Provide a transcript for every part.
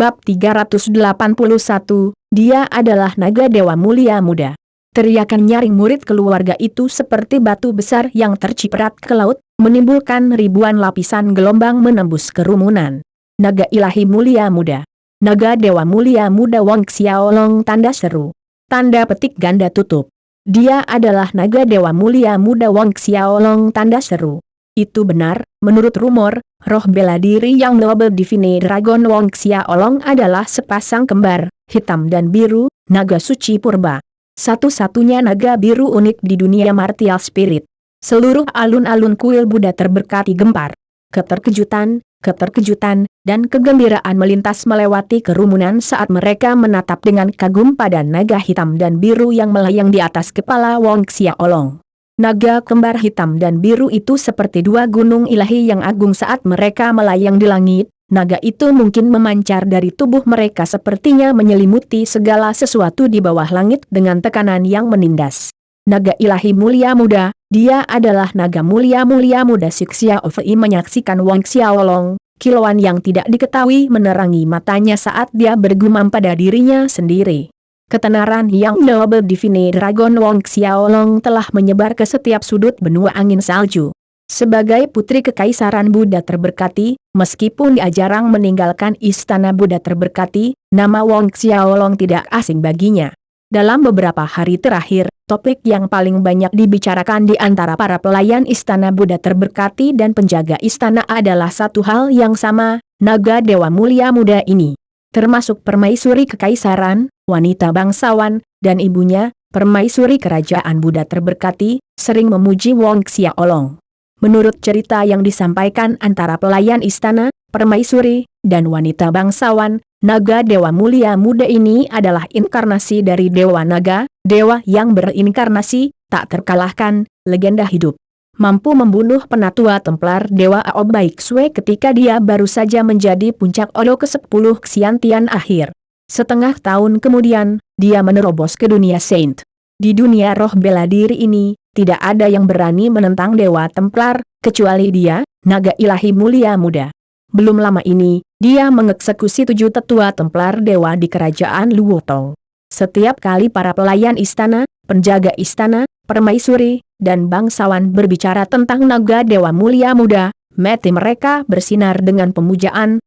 Bab 381, dia adalah naga dewa mulia muda. Teriakan nyaring murid keluarga itu seperti batu besar yang terciprat ke laut, menimbulkan ribuan lapisan gelombang menembus kerumunan. Naga ilahi mulia muda. Naga dewa mulia muda Wang Xiaolong tanda seru. Tanda petik ganda tutup. Dia adalah naga dewa mulia muda Wang Xiaolong tanda seru. Itu benar, menurut rumor, roh bela diri yang Noble Divine Dragon Wang Xiaolong adalah sepasang kembar, hitam dan biru, naga suci purba. Satu-satunya naga biru unik di dunia martial spirit. Seluruh alun-alun kuil Buddha terberkati gempar. Keterkejutan, dan kegembiraan melintas melewati kerumunan saat mereka menatap dengan kagum pada naga hitam dan biru yang melayang di atas kepala Wang Xiaolong. Naga kembar hitam dan biru itu seperti dua gunung ilahi yang agung saat mereka melayang di langit. Naga itu mungkin memancar dari tubuh mereka sepertinya menyelimuti segala sesuatu di bawah langit dengan tekanan yang menindas. Naga ilahi mulia muda, dia adalah naga mulia muda. Xiao Fei menyaksikan Wang Xiaolong, kilauan yang tidak diketahui menerangi matanya saat dia bergumam pada dirinya sendiri. Ketenaran yang Noble Divine Dragon Wang Xiaolong telah menyebar ke setiap sudut benua angin salju. Sebagai putri kekaisaran Buddha terberkati, meskipun dia jarang meninggalkan istana Buddha terberkati, nama Wang Xiaolong tidak asing baginya. Dalam beberapa hari terakhir, topik yang paling banyak dibicarakan di antara para pelayan istana Buddha terberkati dan penjaga istana adalah satu hal yang sama, naga dewa mulia muda ini. Termasuk permaisuri kekaisaran, wanita bangsawan, dan ibunya, permaisuri kerajaan Buddha terberkati, sering memuji Wang Xiaolong. Menurut cerita yang disampaikan antara pelayan istana, permaisuri, dan wanita bangsawan, naga dewa mulia muda ini adalah inkarnasi dari Dewa Naga, dewa yang berinkarnasi, tak terkalahkan, legenda hidup. Mampu membunuh penatua Templar Dewa Ao Baik Sui ketika dia baru saja menjadi puncak Odo ke-10 Xiantian akhir. Setengah tahun kemudian, dia menerobos ke dunia Saint. Di dunia roh bela diri ini, tidak ada yang berani menentang Dewa Templar, kecuali dia, naga ilahi mulia muda. Belum lama ini, dia mengeksekusi 7 tetua Templar Dewa di kerajaan Luotong. Setiap kali para pelayan istana, penjaga istana, permaisuri, dan bangsawan berbicara tentang naga dewa mulia muda, mata mereka bersinar dengan pemujaan,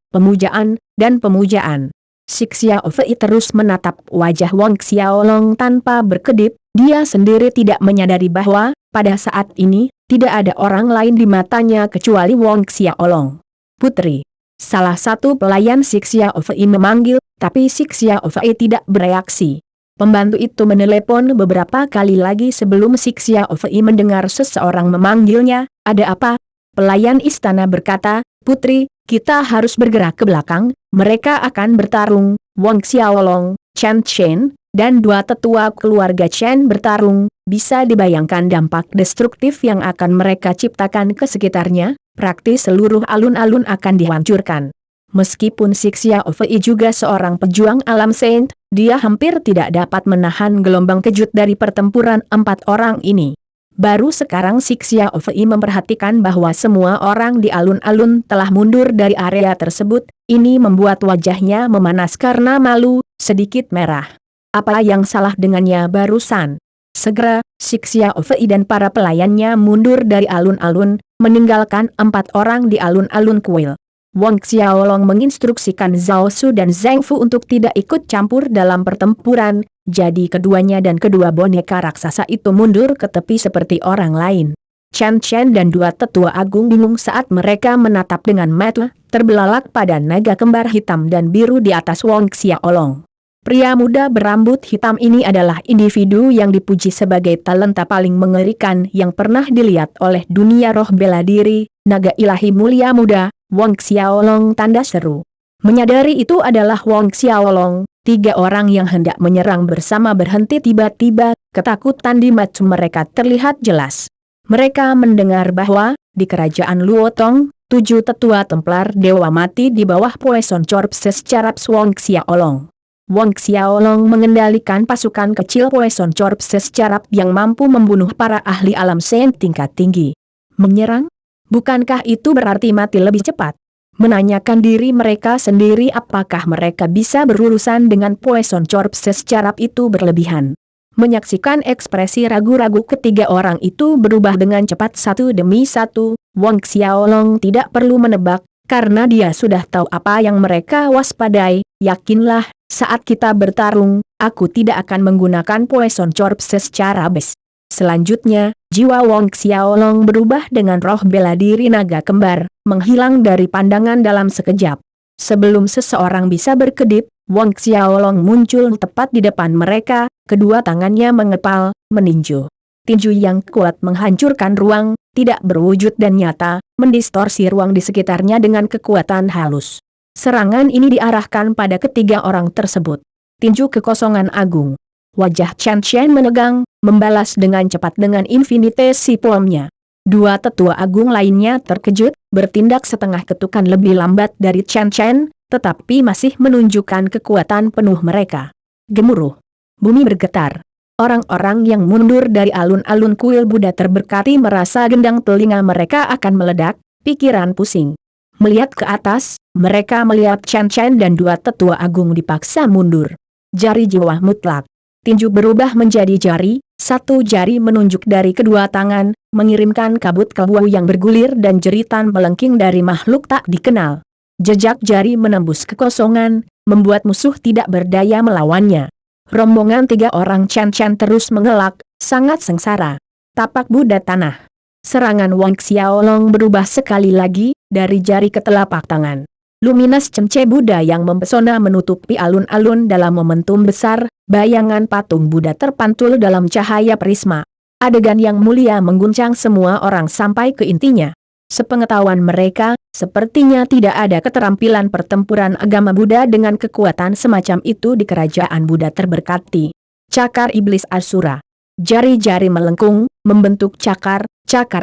dan pemujaan. Xiao Fei terus menatap wajah Wang Xiaolong tanpa berkedip, dia sendiri tidak menyadari bahwa, pada saat ini, tidak ada orang lain di matanya kecuali Wang Xiaolong. Putri. Salah satu pelayan Xiao Fei memanggil, tapi Xiao Fei tidak bereaksi. Pembantu itu menelepon beberapa kali lagi sebelum Xiao Fei mendengar seseorang memanggilnya. Ada apa? Pelayan istana berkata, Putri, kita harus bergerak ke belakang, mereka akan bertarung. Wang Xiaolong, Chen Chen, dan 2 tetua keluarga Chen bertarung, bisa dibayangkan dampak destruktif yang akan mereka ciptakan ke sekitarnya, praktis seluruh alun-alun akan dihancurkan. Meskipun Xiao Fei juga seorang pejuang alam Saint, dia hampir tidak dapat menahan gelombang kejut dari pertempuran 4 orang ini. Baru sekarang Xiao Fei memperhatikan bahwa semua orang di alun-alun telah mundur dari area tersebut, ini membuat wajahnya memanas karena malu, sedikit merah. Apa yang salah dengannya barusan? Segera, Xiao Fei dan para pelayannya mundur dari alun-alun, meninggalkan 4 orang di alun-alun kuil. Wang Xiaolong menginstruksikan Zhao Su dan Zheng Fu untuk tidak ikut campur dalam pertempuran, jadi keduanya dan kedua boneka raksasa itu mundur ke tepi seperti orang lain. Chen Chen dan 2 tetua agung bingung saat mereka menatap dengan mata terbelalak pada naga kembar hitam dan biru di atas Wang Xiaolong. Pria muda berambut hitam ini adalah individu yang dipuji sebagai talenta paling mengerikan yang pernah dilihat oleh dunia roh bela diri, naga ilahi mulia muda, Wang Xiaolong tanda seru. Menyadari itu adalah Wang Xiaolong, 3 orang yang hendak menyerang bersama berhenti tiba-tiba, ketakutan di mata mereka terlihat jelas. Mereka mendengar bahwa, di kerajaan Luotong, 7 tetua Templar Dewa mati di bawah Poison Corpses Carabs Wang Xiaolong. Wang Xiaolong mengendalikan pasukan kecil Poison Corpses Carab yang mampu membunuh para ahli alam Saint tingkat tinggi. Menyerang? Bukankah itu berarti mati lebih cepat? menanyakan diri mereka sendiri apakah mereka bisa berurusan dengan Poison Corpse secara itu berlebihan. Menyaksikan ekspresi ragu-ragu ketiga orang itu berubah dengan cepat satu demi satu, Wang Xiaolong tidak perlu menebak, karena dia sudah tahu apa yang mereka waspadai. Yakinlah, saat kita bertarung, aku tidak akan menggunakan Poison Corpse secara bebas. Selanjutnya, jiwa Wang Xiaolong berubah dengan roh bela diri naga kembar, menghilang dari pandangan dalam sekejap. Sebelum seseorang bisa berkedip, Wang Xiaolong muncul tepat di depan mereka, kedua tangannya mengepal, meninju. Tinju yang kuat menghancurkan ruang, tidak berwujud dan nyata, mendistorsi ruang di sekitarnya dengan kekuatan halus. Serangan ini diarahkan pada ketiga orang tersebut. Tinju kekosongan agung. Wajah Chen Chen menegang, membalas dengan cepat dengan infinitesi palmnya. Dua tetua agung lainnya terkejut, bertindak setengah ketukan lebih lambat dari Chen Chen, tetapi masih menunjukkan kekuatan penuh mereka. Gemuruh. Bumi bergetar. Orang-orang yang mundur dari alun-alun kuil Buddha terberkati merasa gendang telinga mereka akan meledak, pikiran pusing. Melihat ke atas, mereka melihat Chen Chen dan dua tetua agung dipaksa mundur. Jari jiwa mutlak. Tinju berubah menjadi jari, satu jari menunjuk dari kedua tangan, mengirimkan kabut kebu yang bergulir dan jeritan melengking dari makhluk tak dikenal. Jejak jari menembus kekosongan, membuat musuh tidak berdaya melawannya. Rombongan tiga orang Chen Chen terus mengelak, sangat sengsara. Tapak Buddha tanah. Serangan Wang Xiaolong berubah sekali lagi, dari jari ke telapak tangan. Luminas cemce Buddha yang mempesona menutupi alun-alun dalam momentum besar, bayangan patung Buddha terpantul dalam cahaya prisma. Adegan yang mulia mengguncang semua orang sampai ke intinya. Sepengetahuan mereka, sepertinya tidak ada keterampilan pertempuran agama Buddha dengan kekuatan semacam itu di kerajaan Buddha terberkati. Cakar Iblis Asura. Jari-jari melengkung, membentuk cakar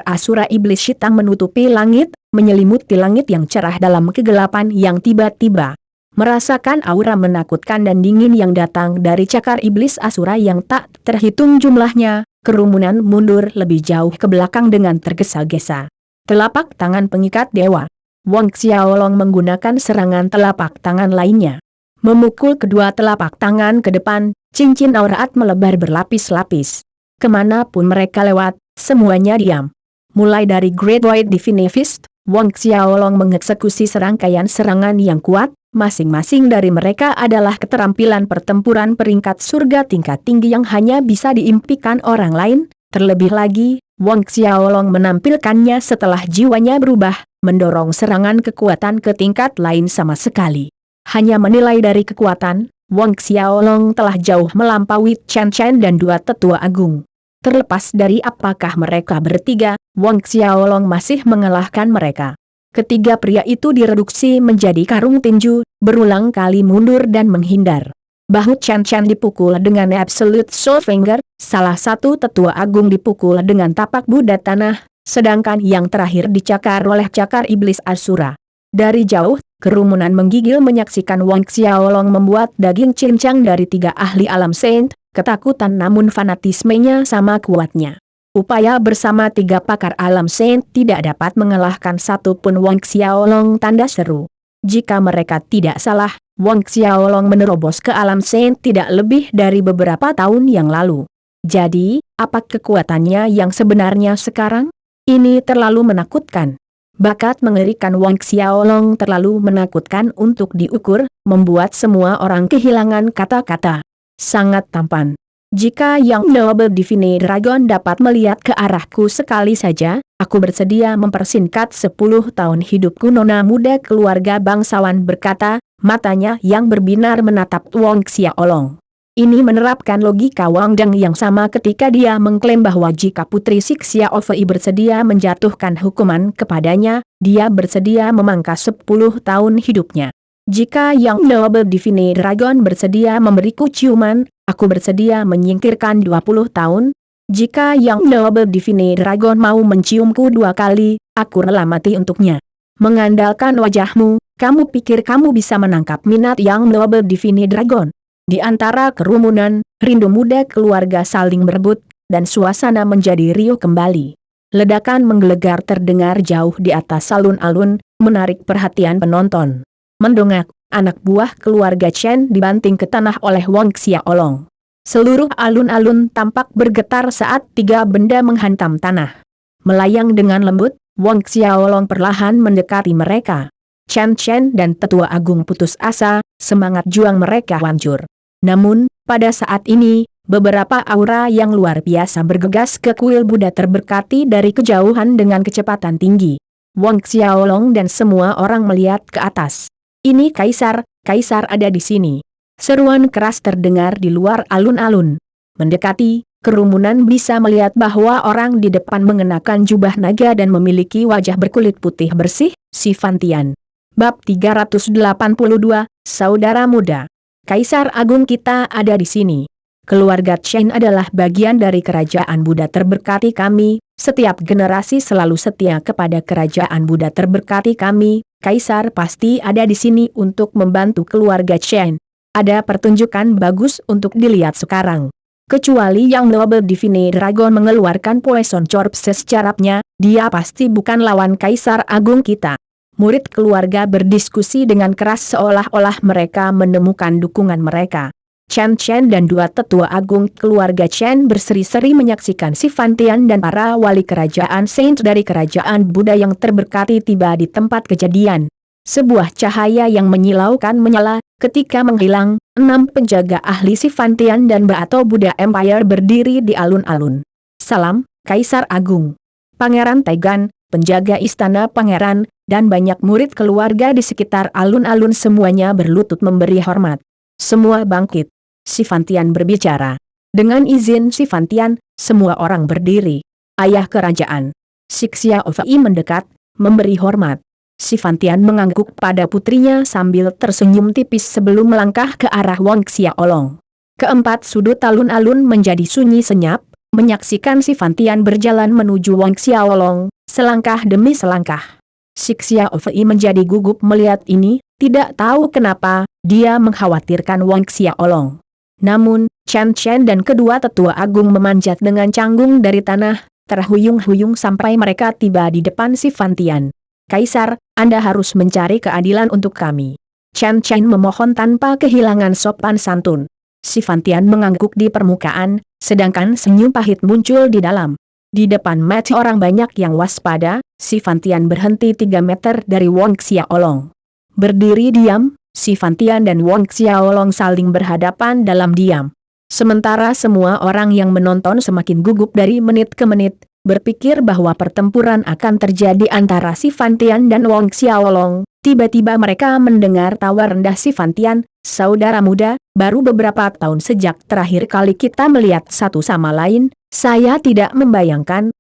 Asura Iblis hitam menutupi langit, menyelimuti langit yang cerah dalam kegelapan yang tiba-tiba. Merasakan aura menakutkan dan dingin yang datang dari cakar Iblis Asura yang tak terhitung jumlahnya, kerumunan mundur lebih jauh ke belakang dengan tergesa-gesa. Telapak tangan pengikat dewa. Wang Xiaolong menggunakan serangan telapak tangan lainnya. Memukul kedua telapak tangan ke depan, cincin auraat melebar berlapis-lapis. Kemanapun mereka lewat, semuanya diam. Mulai dari Great White Divine Fist, Wang Xiaolong mengeksekusi serangkaian serangan yang kuat, masing-masing dari mereka adalah keterampilan pertempuran peringkat surga tingkat tinggi yang hanya bisa diimpikan orang lain, terlebih lagi, Wang Xiaolong menampilkannya setelah jiwanya berubah, mendorong serangan kekuatan ke tingkat lain sama sekali. Hanya menilai dari kekuatan, Wang Xiaolong telah jauh melampaui Chen Chen dan dua tetua agung. Terlepas dari apakah mereka bertiga, Wang Xiaolong masih mengalahkan mereka. Ketiga pria itu direduksi menjadi karung tinju, berulang kali mundur dan menghindar. Bahu Chen Chen dipukul dengan Absolute Soul Finger, salah satu tetua agung dipukul dengan tapak Buddha tanah, sedangkan yang terakhir dicakar oleh cakar Iblis Asura. Dari jauh, kerumunan menggigil menyaksikan Wang Xiaolong membuat daging cincang dari tiga ahli alam saint, ketakutan namun fanatismenya sama kuatnya. Upaya bersama tiga pakar alam saint tidak dapat mengalahkan satupun Wang Xiaolong, tanda seru. Jika mereka tidak salah, Wang Xiaolong menerobos ke alam saint tidak lebih dari beberapa tahun yang lalu. Jadi, apa kekuatannya yang sebenarnya sekarang? Ini terlalu menakutkan. Bakat mengerikan Wang Xiaolong terlalu menakutkan untuk diukur, membuat semua orang kehilangan kata-kata. Sangat tampan. Jika Yang Noble Divine Dragon dapat melihat ke arahku sekali saja, aku bersedia mempersingkat 10 tahun hidupku. Nona muda keluarga bangsawan berkata, matanya yang berbinar menatap Wang Xiaolong. Ini menerapkan logika Wang Deng yang sama ketika dia mengklaim bahwa jika Putri Sixia Ovei bersedia menjatuhkan hukuman kepadanya, dia bersedia memangkas 10 tahun hidupnya. Jika Yang Noble Divine Dragon bersedia memberiku ciuman, aku bersedia menyingkirkan 20 tahun. Jika Yang Noble Divine Dragon mau menciumku 2 kali, aku rela mati untuknya. Mengandalkan wajahmu, kamu pikir kamu bisa menangkap minat Yang Noble Divine Dragon? Di antara kerumunan, rindu muda keluarga saling berebut, dan suasana menjadi riuh kembali. Ledakan menggelegar terdengar jauh di atas alun-alun, menarik perhatian penonton. Mendongak, anak buah keluarga Chen dibanting ke tanah oleh Wang Xiaolong. Seluruh alun-alun tampak bergetar saat tiga benda menghantam tanah. Melayang dengan lembut, Wang Xiaolong perlahan mendekati mereka. Chen Chen dan Tetua Agung putus asa, semangat juang mereka hancur. Namun, pada saat ini, beberapa aura yang luar biasa bergegas ke kuil Buddha terberkati dari kejauhan dengan kecepatan tinggi. Wang Xiaolong dan semua orang melihat ke atas. "Ini Kaisar, Kaisar ada di sini." Seruan keras terdengar di luar alun-alun. Mendekati, kerumunan bisa melihat bahwa orang di depan mengenakan jubah naga dan memiliki wajah berkulit putih bersih, si Fantian. Bab 382, Saudara Muda. Kaisar Agung kita ada di sini. Keluarga Chen adalah bagian dari kerajaan Buddha terberkati kami, setiap generasi selalu setia kepada kerajaan Buddha terberkati kami, Kaisar pasti ada di sini untuk membantu keluarga Chen. Ada pertunjukan bagus untuk dilihat sekarang. Kecuali yang Noble Divine Dragon mengeluarkan Poison Corpses carapnya, dia pasti bukan lawan Kaisar Agung kita. Murid keluarga berdiskusi dengan keras seolah-olah mereka menemukan dukungan mereka. Chen Chen dan dua tetua agung keluarga Chen berseri-seri menyaksikan si Fantian dan para wali kerajaan Saint dari kerajaan Buddha yang terberkati tiba di tempat kejadian. Sebuah cahaya yang menyilaukan menyala, ketika menghilang, 6 penjaga ahli si Fantian dan Baato Buddha Empire berdiri di alun-alun. "Salam, Kaisar Agung." Pangeran Taigan, penjaga istana pangeran, dan banyak murid keluarga di sekitar alun-alun semuanya berlutut memberi hormat. Semua bangkit. Si Fantian berbicara. Dengan izin si Fantian, semua orang berdiri. "Ayah kerajaan." Si Xiaofei mendekat, memberi hormat. Si Fantian mengangguk pada putrinya sambil tersenyum tipis sebelum melangkah ke arah Wang Xiaolong. Keempat sudut alun-alun menjadi sunyi senyap, menyaksikan si Fantian berjalan menuju Wang Xiaolong, selangkah demi selangkah. Si Xiaofei menjadi gugup melihat ini, tidak tahu kenapa, dia mengkhawatirkan Wang Xiaolong. Namun, Chen Chen dan kedua tetua agung memanjat dengan canggung dari tanah, terhuyung-huyung sampai mereka tiba di depan si Fantian. "Kaisar, Anda harus mencari keadilan untuk kami." Chen Chen memohon tanpa kehilangan sopan santun. Si Fantian mengangguk di permukaan, sedangkan senyum pahit muncul di dalam. Di depan mata orang banyak yang waspada, si Fantian berhenti 3 meter dari Wang Xiaolong. Berdiri diam, si Fantian dan Wang Xiaolong saling berhadapan dalam diam. Sementara semua orang yang menonton semakin gugup dari menit ke menit, berpikir bahwa pertempuran akan terjadi antara si Fantian dan Wang Xiaolong. Tiba-tiba mereka mendengar tawa rendah si Fantian, "Saudara muda, baru beberapa tahun sejak terakhir kali kita melihat satu sama lain, saya tidak membayangkan,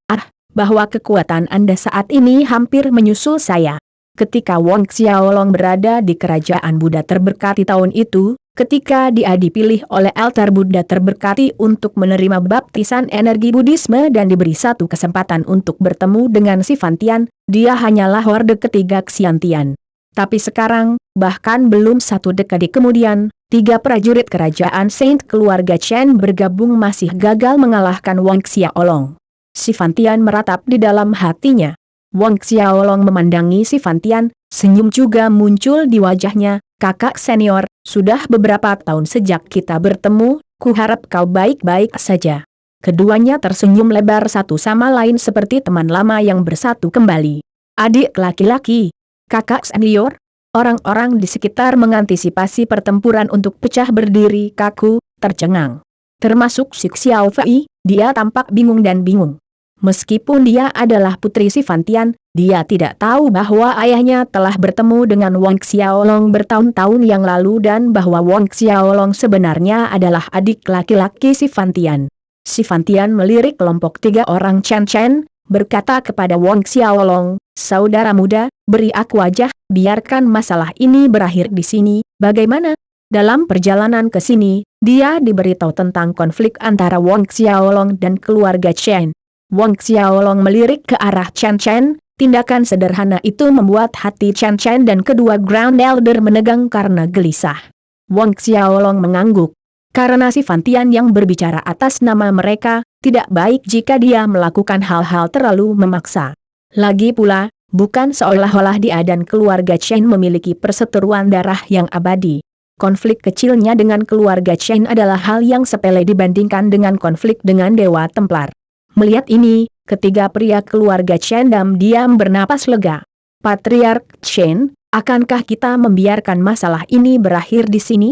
bahwa kekuatan Anda saat ini hampir menyusul saya." Ketika Wang Xiaolong berada di kerajaan Buddha terberkati tahun itu, ketika dia dipilih oleh altar Buddha terberkati untuk menerima baptisan energi Buddhisme dan diberi satu kesempatan untuk bertemu dengan si Fantian, dia hanyalah horde ketiga Xiantian. Tapi sekarang, bahkan belum 1 dekade kemudian, 3 prajurit kerajaan Saint keluarga Chen bergabung masih gagal mengalahkan Wang Xiaolong. Si Fantian meratap di dalam hatinya. Wang Xiaolong memandangi si Fantian, senyum juga muncul di wajahnya. "Kakak senior, sudah beberapa tahun sejak kita bertemu, kuharap kau baik-baik saja." Keduanya tersenyum lebar satu sama lain seperti teman lama yang bersatu kembali. "Adik laki-laki, kakak senior?" Orang-orang di sekitar mengantisipasi pertempuran untuk pecah berdiri kaku, tercengang. Termasuk si Xiaofei, dia tampak bingung dan bingung. Meskipun dia adalah putri si Fantian, dia tidak tahu bahwa ayahnya telah bertemu dengan Wang Xiaolong bertahun-tahun yang lalu dan bahwa Wang Xiaolong sebenarnya adalah adik laki-laki si Fantian. Si Fantian melirik kelompok 3 orang Chen Chen, berkata kepada Wang Xiaolong, "Saudara muda, beri aku wajah, biarkan masalah ini berakhir di sini, bagaimana?" Dalam perjalanan ke sini, dia diberitahu tentang konflik antara Wang Xiaolong dan keluarga Chen. Wang Xiaolong melirik ke arah Chen Chen, tindakan sederhana itu membuat hati Chen Chen dan kedua Ground Elder menegang karena gelisah. Wang Xiaolong mengangguk. Karena si Fantian yang berbicara atas nama mereka, tidak baik jika dia melakukan hal-hal terlalu memaksa. Lagi pula, bukan seolah-olah dia dan keluarga Chen memiliki perseteruan darah yang abadi. Konflik kecilnya dengan keluarga Chen adalah hal yang sepele dibandingkan dengan konflik dengan Dewa Templar. Melihat ini, ketiga pria keluarga Chen diam bernapas lega. Patriark Chen, akankah kita membiarkan masalah ini berakhir di sini?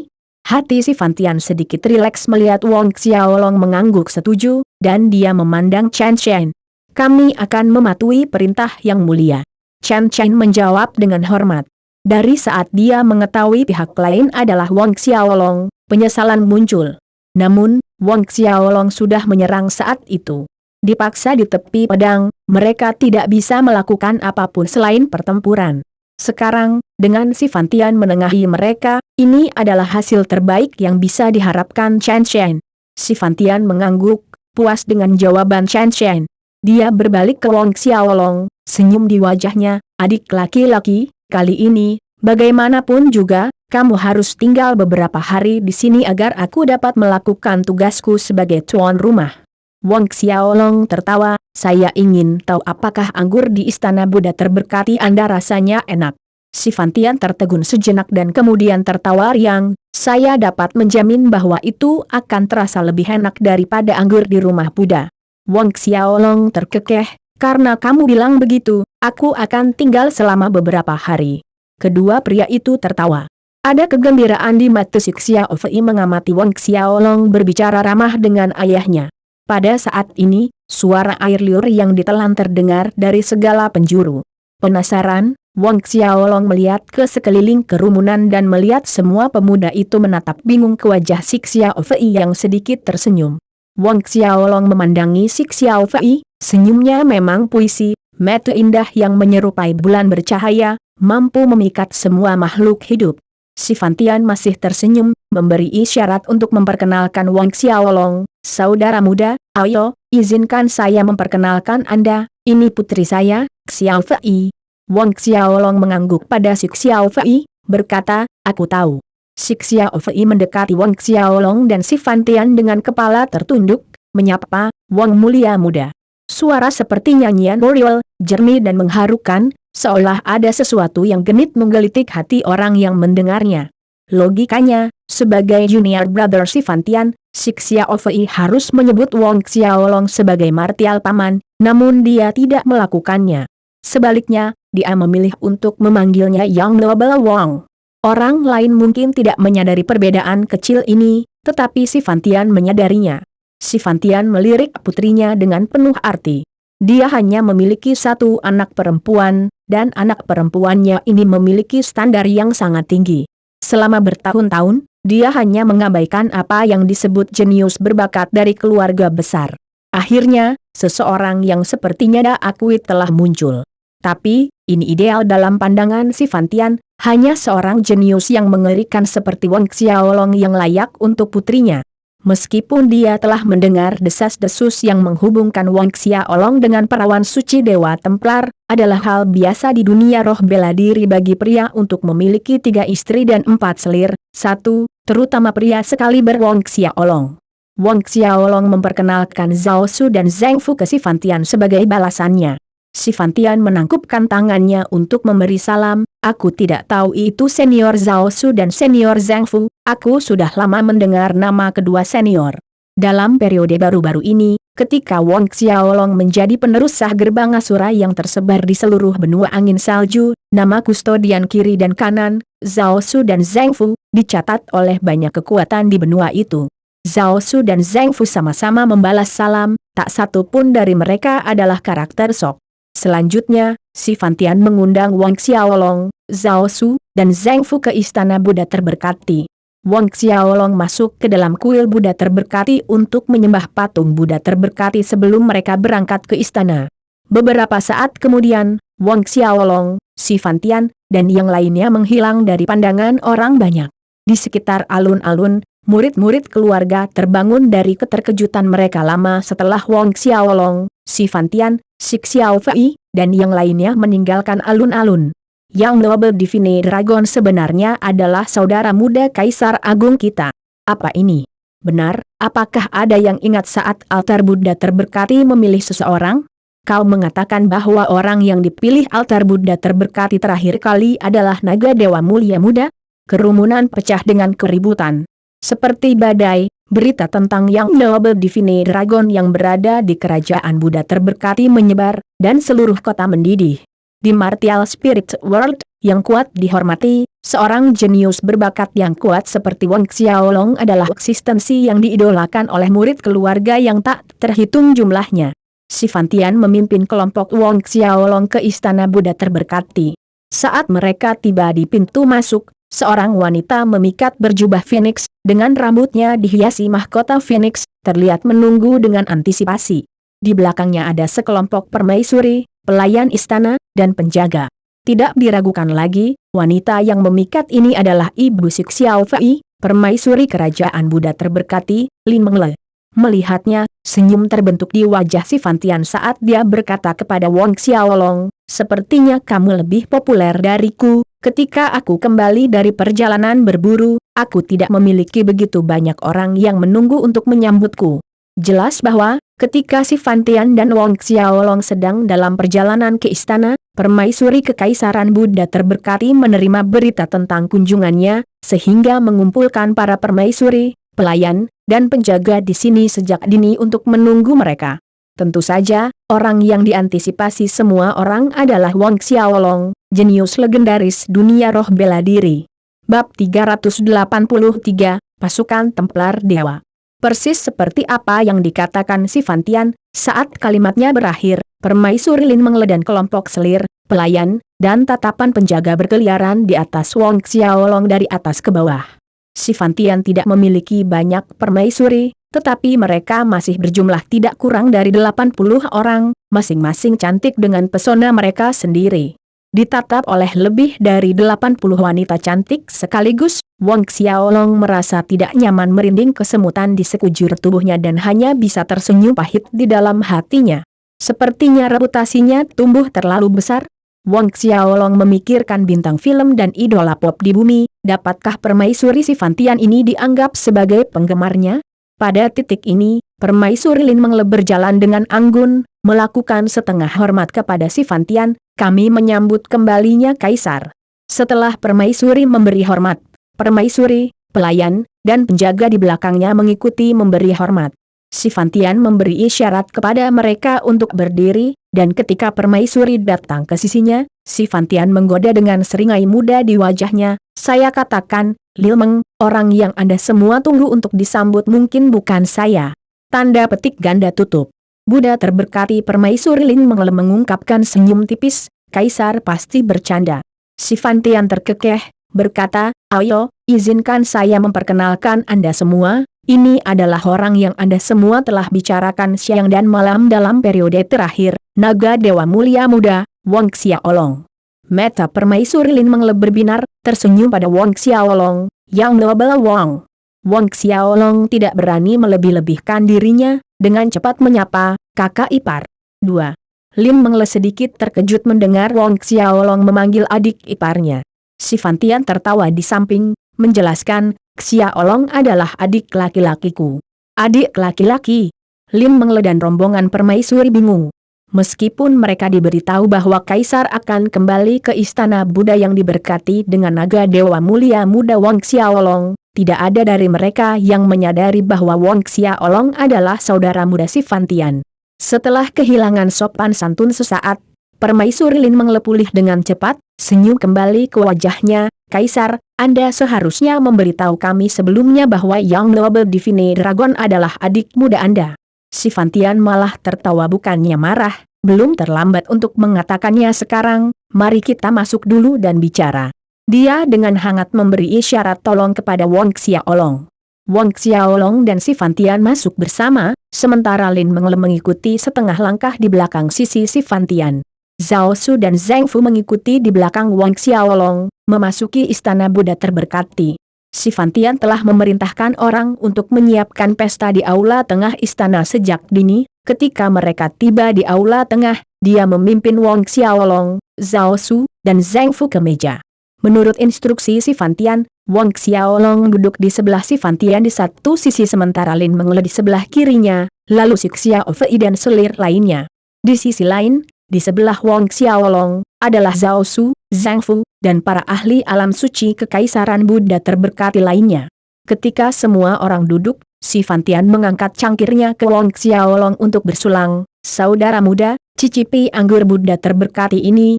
Hati si Fantian sedikit rileks melihat Wang Xiaolong mengangguk setuju, dan dia memandang Chen Chen. Kami akan mematuhi perintah yang mulia. Chen Chen menjawab dengan hormat. Dari saat dia mengetahui pihak lain adalah Wang Xiaolong, penyesalan muncul. Namun, Wang Xiaolong sudah menyerang saat itu. Dipaksa di tepi pedang, mereka tidak bisa melakukan apapun selain pertempuran. Sekarang, dengan si Fantian menengahi mereka, ini adalah hasil terbaik yang bisa diharapkan Chen Chen. Si Fantian mengangguk, puas dengan jawaban Chen Chen. Dia berbalik ke Wang Xiaolong, senyum di wajahnya, adik laki-laki, kali ini, bagaimanapun juga, kamu harus tinggal beberapa hari di sini agar aku dapat melakukan tugasku sebagai tuan rumah. Wang Xiaolong tertawa, saya ingin tahu apakah anggur di Istana Buddha terberkati Anda rasanya enak. Si Fantian tertegun sejenak dan kemudian tertawa riang, saya dapat menjamin bahwa itu akan terasa lebih enak daripada anggur di rumah Buddha. Wang Xiaolong terkekeh, karena kamu bilang begitu, aku akan tinggal selama beberapa hari. Kedua pria itu tertawa. Ada kegembiraan di mata si Xiao Fei mengamati Wang Xiaolong berbicara ramah dengan ayahnya. Pada saat ini, suara air liur yang ditelan terdengar dari segala penjuru. Penasaran, Wang Xiaolong melihat ke sekeliling kerumunan dan melihat semua pemuda itu menatap bingung ke wajah si Xiao Fei yang sedikit tersenyum. Wang Xiaolong memandangi si Xiao Fei, senyumnya memang puisi, mata indah yang menyerupai bulan bercahaya, mampu memikat semua makhluk hidup. Si Fantian masih tersenyum, memberi isyarat untuk memperkenalkan Wang Xiaolong, saudara muda, ayo, izinkan saya memperkenalkan Anda, ini putri saya, Xiao Fei. Wang Xiaolong mengangguk pada si Xiao Fei, berkata, aku tahu. Si Xiao Fei mendekati Wang Xiaolong dan si Fantian dengan kepala tertunduk, menyapa, Wang mulia muda. Suara seperti nyanyian oriol, jernih dan mengharukan, seolah ada sesuatu yang genit menggelitik hati orang yang mendengarnya. Logikanya, sebagai junior brother si Fantian, si Xiao Fei harus menyebut Wang Xiaolong sebagai martial paman, namun dia tidak melakukannya. Sebaliknya, dia memilih untuk memanggilnya Yang Noble Wang. Orang lain mungkin tidak menyadari perbedaan kecil ini, tetapi si Fantian menyadarinya. Si Fantian melirik putrinya dengan penuh arti. Dia hanya memiliki satu anak perempuan, dan anak perempuannya ini memiliki standar yang sangat tinggi. Selama bertahun-tahun, dia hanya mengabaikan apa yang disebut jenius berbakat dari keluarga besar. Akhirnya, seseorang yang sepertinya dia akui telah muncul. Tapi, ini ideal dalam pandangan si Fantian, hanya seorang jenius yang mengerikan seperti Wang Xiaolong yang layak untuk putrinya. Meskipun dia telah mendengar desas-desus yang menghubungkan Wang Xiaolong dengan perawan suci Dewa Templar, adalah hal biasa di dunia roh bela diri bagi pria untuk memiliki 3 istri dan 4 selir, terutama pria sekaliber Wang Xiaolong. Wang Xiaolong memperkenalkan Zhao Su dan Zheng Fu ke si Fantian sebagai balasannya. Si Fantian menangkupkan tangannya untuk memberi salam, aku tidak tahu itu senior Zhao Su dan senior Zheng Fu, aku sudah lama mendengar nama kedua senior. Dalam periode baru-baru ini, ketika Wang Xiaolong menjadi penerus sah gerbang Asura yang tersebar di seluruh benua angin salju, nama kustodian kiri dan kanan, Zhao Su dan Zheng Fu, dicatat oleh banyak kekuatan di benua itu. Zhao Su dan Zheng Fu sama-sama membalas salam, tak satu pun dari mereka adalah karakter sok. Selanjutnya, si Fantian mengundang Wang Xiaolong, Zhao Su, dan Zheng Fu ke Istana Buddha terberkati. Wang Xiaolong masuk ke dalam kuil Buddha terberkati untuk menyembah patung Buddha terberkati sebelum mereka berangkat ke istana. Beberapa saat kemudian, Wang Xiaolong, si Fantian, dan yang lainnya menghilang dari pandangan orang banyak. Di sekitar alun-alun, murid-murid keluarga terbangun dari keterkejutan mereka lama setelah Wang Xiaolong, si Fantian, si Xiao Fei, dan yang lainnya meninggalkan alun-alun. Yang Noble Divine Dragon sebenarnya adalah saudara muda Kaisar Agung kita. Apa ini? Benar, apakah ada yang ingat saat altar Buddha terberkati memilih seseorang? Kau mengatakan bahwa orang yang dipilih altar Buddha terberkati terakhir kali adalah naga dewa mulia muda? Kerumunan pecah dengan keributan. Seperti badai, berita tentang Yang Noble Divine Dragon yang berada di kerajaan Buddha terberkati menyebar, dan seluruh kota mendidih. Di Martial Spirit World, yang kuat dihormati, seorang jenius berbakat yang kuat seperti Wang Xiaolong adalah eksistensi yang diidolakan oleh murid keluarga yang tak terhitung jumlahnya. Si Fantian memimpin kelompok Wang Xiaolong ke istana Buddha terberkati. Saat mereka tiba di pintu masuk, seorang wanita memikat berjubah Phoenix, dengan rambutnya dihiasi mahkota Phoenix, terlihat menunggu dengan antisipasi. Di belakangnya ada sekelompok permaisuri, pelayan istana, dan penjaga. Tidak diragukan lagi, wanita yang memikat ini adalah Ibu Sik Xiao Fei, permaisuri kerajaan Buddha terberkati, Lin Mengle. Melihatnya, senyum terbentuk di wajah si Fantian saat dia berkata kepada Wang Xiaolong, "Sepertinya kamu lebih populer dariku. Ketika aku kembali dari perjalanan berburu, aku tidak memiliki begitu banyak orang yang menunggu untuk menyambutku." Jelas bahwa, ketika si Fantian dan Wang Xiaolong sedang dalam perjalanan ke istana, permaisuri kekaisaran Buddha terberkati menerima berita tentang kunjungannya, sehingga mengumpulkan para permaisuri, pelayan, dan penjaga di sini sejak dini untuk menunggu mereka. Tentu saja, orang yang diantisipasi semua orang adalah Wang Xiaolong, jenius legendaris dunia roh bela diri. Bab 383, Pasukan Templar Dewa. Persis seperti apa yang dikatakan si Fantian, saat kalimatnya berakhir, permaisuri Lin Mengle dan kelompok selir, pelayan, dan tatapan penjaga berkeliaran di atas Wang Xiaolong dari atas ke bawah. Si Fantian tidak memiliki banyak permaisuri, tetapi mereka masih berjumlah tidak kurang dari 80 orang, masing-masing cantik dengan pesona mereka sendiri. Ditatap oleh lebih dari 80 wanita cantik sekaligus, Wang Xiaolong merasa tidak nyaman, merinding kesemutan di sekujur tubuhnya dan hanya bisa tersenyum pahit di dalam hatinya. Sepertinya reputasinya tumbuh terlalu besar. Wang Xiaolong memikirkan bintang film dan idola pop di bumi, dapatkah permaisuri si Fantian ini dianggap sebagai penggemarnya? Pada titik ini, permaisuri Lin Mengle berjalan dengan anggun, melakukan setengah hormat kepada si Fantian. "Kami menyambut kembalinya Kaisar." Setelah permaisuri memberi hormat, permaisuri, pelayan, dan penjaga di belakangnya mengikuti memberi hormat. Si Fantian memberi isyarat kepada mereka untuk berdiri, dan ketika permaisuri datang ke sisinya, si Fantian menggoda dengan seringai muda di wajahnya, "Saya katakan, Lil Meng, orang yang Anda semua tunggu untuk disambut mungkin bukan saya." Tanda petik ganda tutup. Buddha terberkati permaisuri Lin Mengle mengungkapkan senyum tipis, "Kaisar pasti bercanda." Si Fantian terkekeh, berkata, "Ayo, izinkan saya memperkenalkan Anda semua. Ini adalah orang yang Anda semua telah bicarakan siang dan malam dalam periode terakhir, Naga Dewa Mulia Muda, Wang Xiaolong." Mata permaisuri Lin Mengle berbinar, tersenyum pada Wang Xiaolong, "Yang Noble Wang." Wang Xiaolong tidak berani melebih-lebihkan dirinya, dengan cepat menyapa, "Kakak ipar." 2. Lin Mengle sedikit terkejut mendengar Wang Xiaolong memanggil adik iparnya. Si Fantian tertawa di samping, menjelaskan, "Xiaolong adalah adik laki-lakiku." "Adik laki-laki?" Lin Mengle dan rombongan permaisuri bingung. Meskipun mereka diberitahu bahwa Kaisar akan kembali ke istana Buddha yang diberkati dengan naga dewa mulia muda Wang Xiaolong, tidak ada dari mereka yang menyadari bahwa Wang Xiaolong adalah saudara muda si Fantian. Setelah kehilangan sopan santun sesaat, permaisuri Lin Mengle pulih dengan cepat, senyum kembali ke wajahnya, "Kaisar, Anda seharusnya memberitahu kami sebelumnya bahwa Yang Noble Divine Dragon adalah adik muda Anda." Si Fantian malah tertawa bukannya marah, "Belum terlambat untuk mengatakannya sekarang, mari kita masuk dulu dan bicara." Dia dengan hangat memberi isyarat tolong kepada Wang Xiaolong. Wang Xiaolong dan si Fantian masuk bersama, sementara Lin Mengle mengikuti setengah langkah di belakang sisi si Fantian. Zhao Su dan Zheng Fu mengikuti di belakang Wang Xiaolong, memasuki istana Buddha terberkati. Si Fantian telah memerintahkan orang untuk menyiapkan pesta di aula tengah istana sejak dini. Ketika mereka tiba di aula tengah, dia memimpin Wang Xiaolong, Zhao Su, dan Zheng Fu ke meja. Menurut instruksi si Fantian, Wang Xiaolong duduk di sebelah si Fantian di satu sisi sementara Lin Mengele di sebelah kirinya, lalu si Xiao Fei dan selir lainnya. Di sisi lain, di sebelah Wang Xiaolong, adalah Zhao Su, Zhang Fu, dan para ahli alam suci kekaisaran Buddha terberkati lainnya. Ketika semua orang duduk, si Fantian mengangkat cangkirnya ke Wang Xiaolong untuk bersulang, "Saudara muda, cicipi anggur Buddha terberkati ini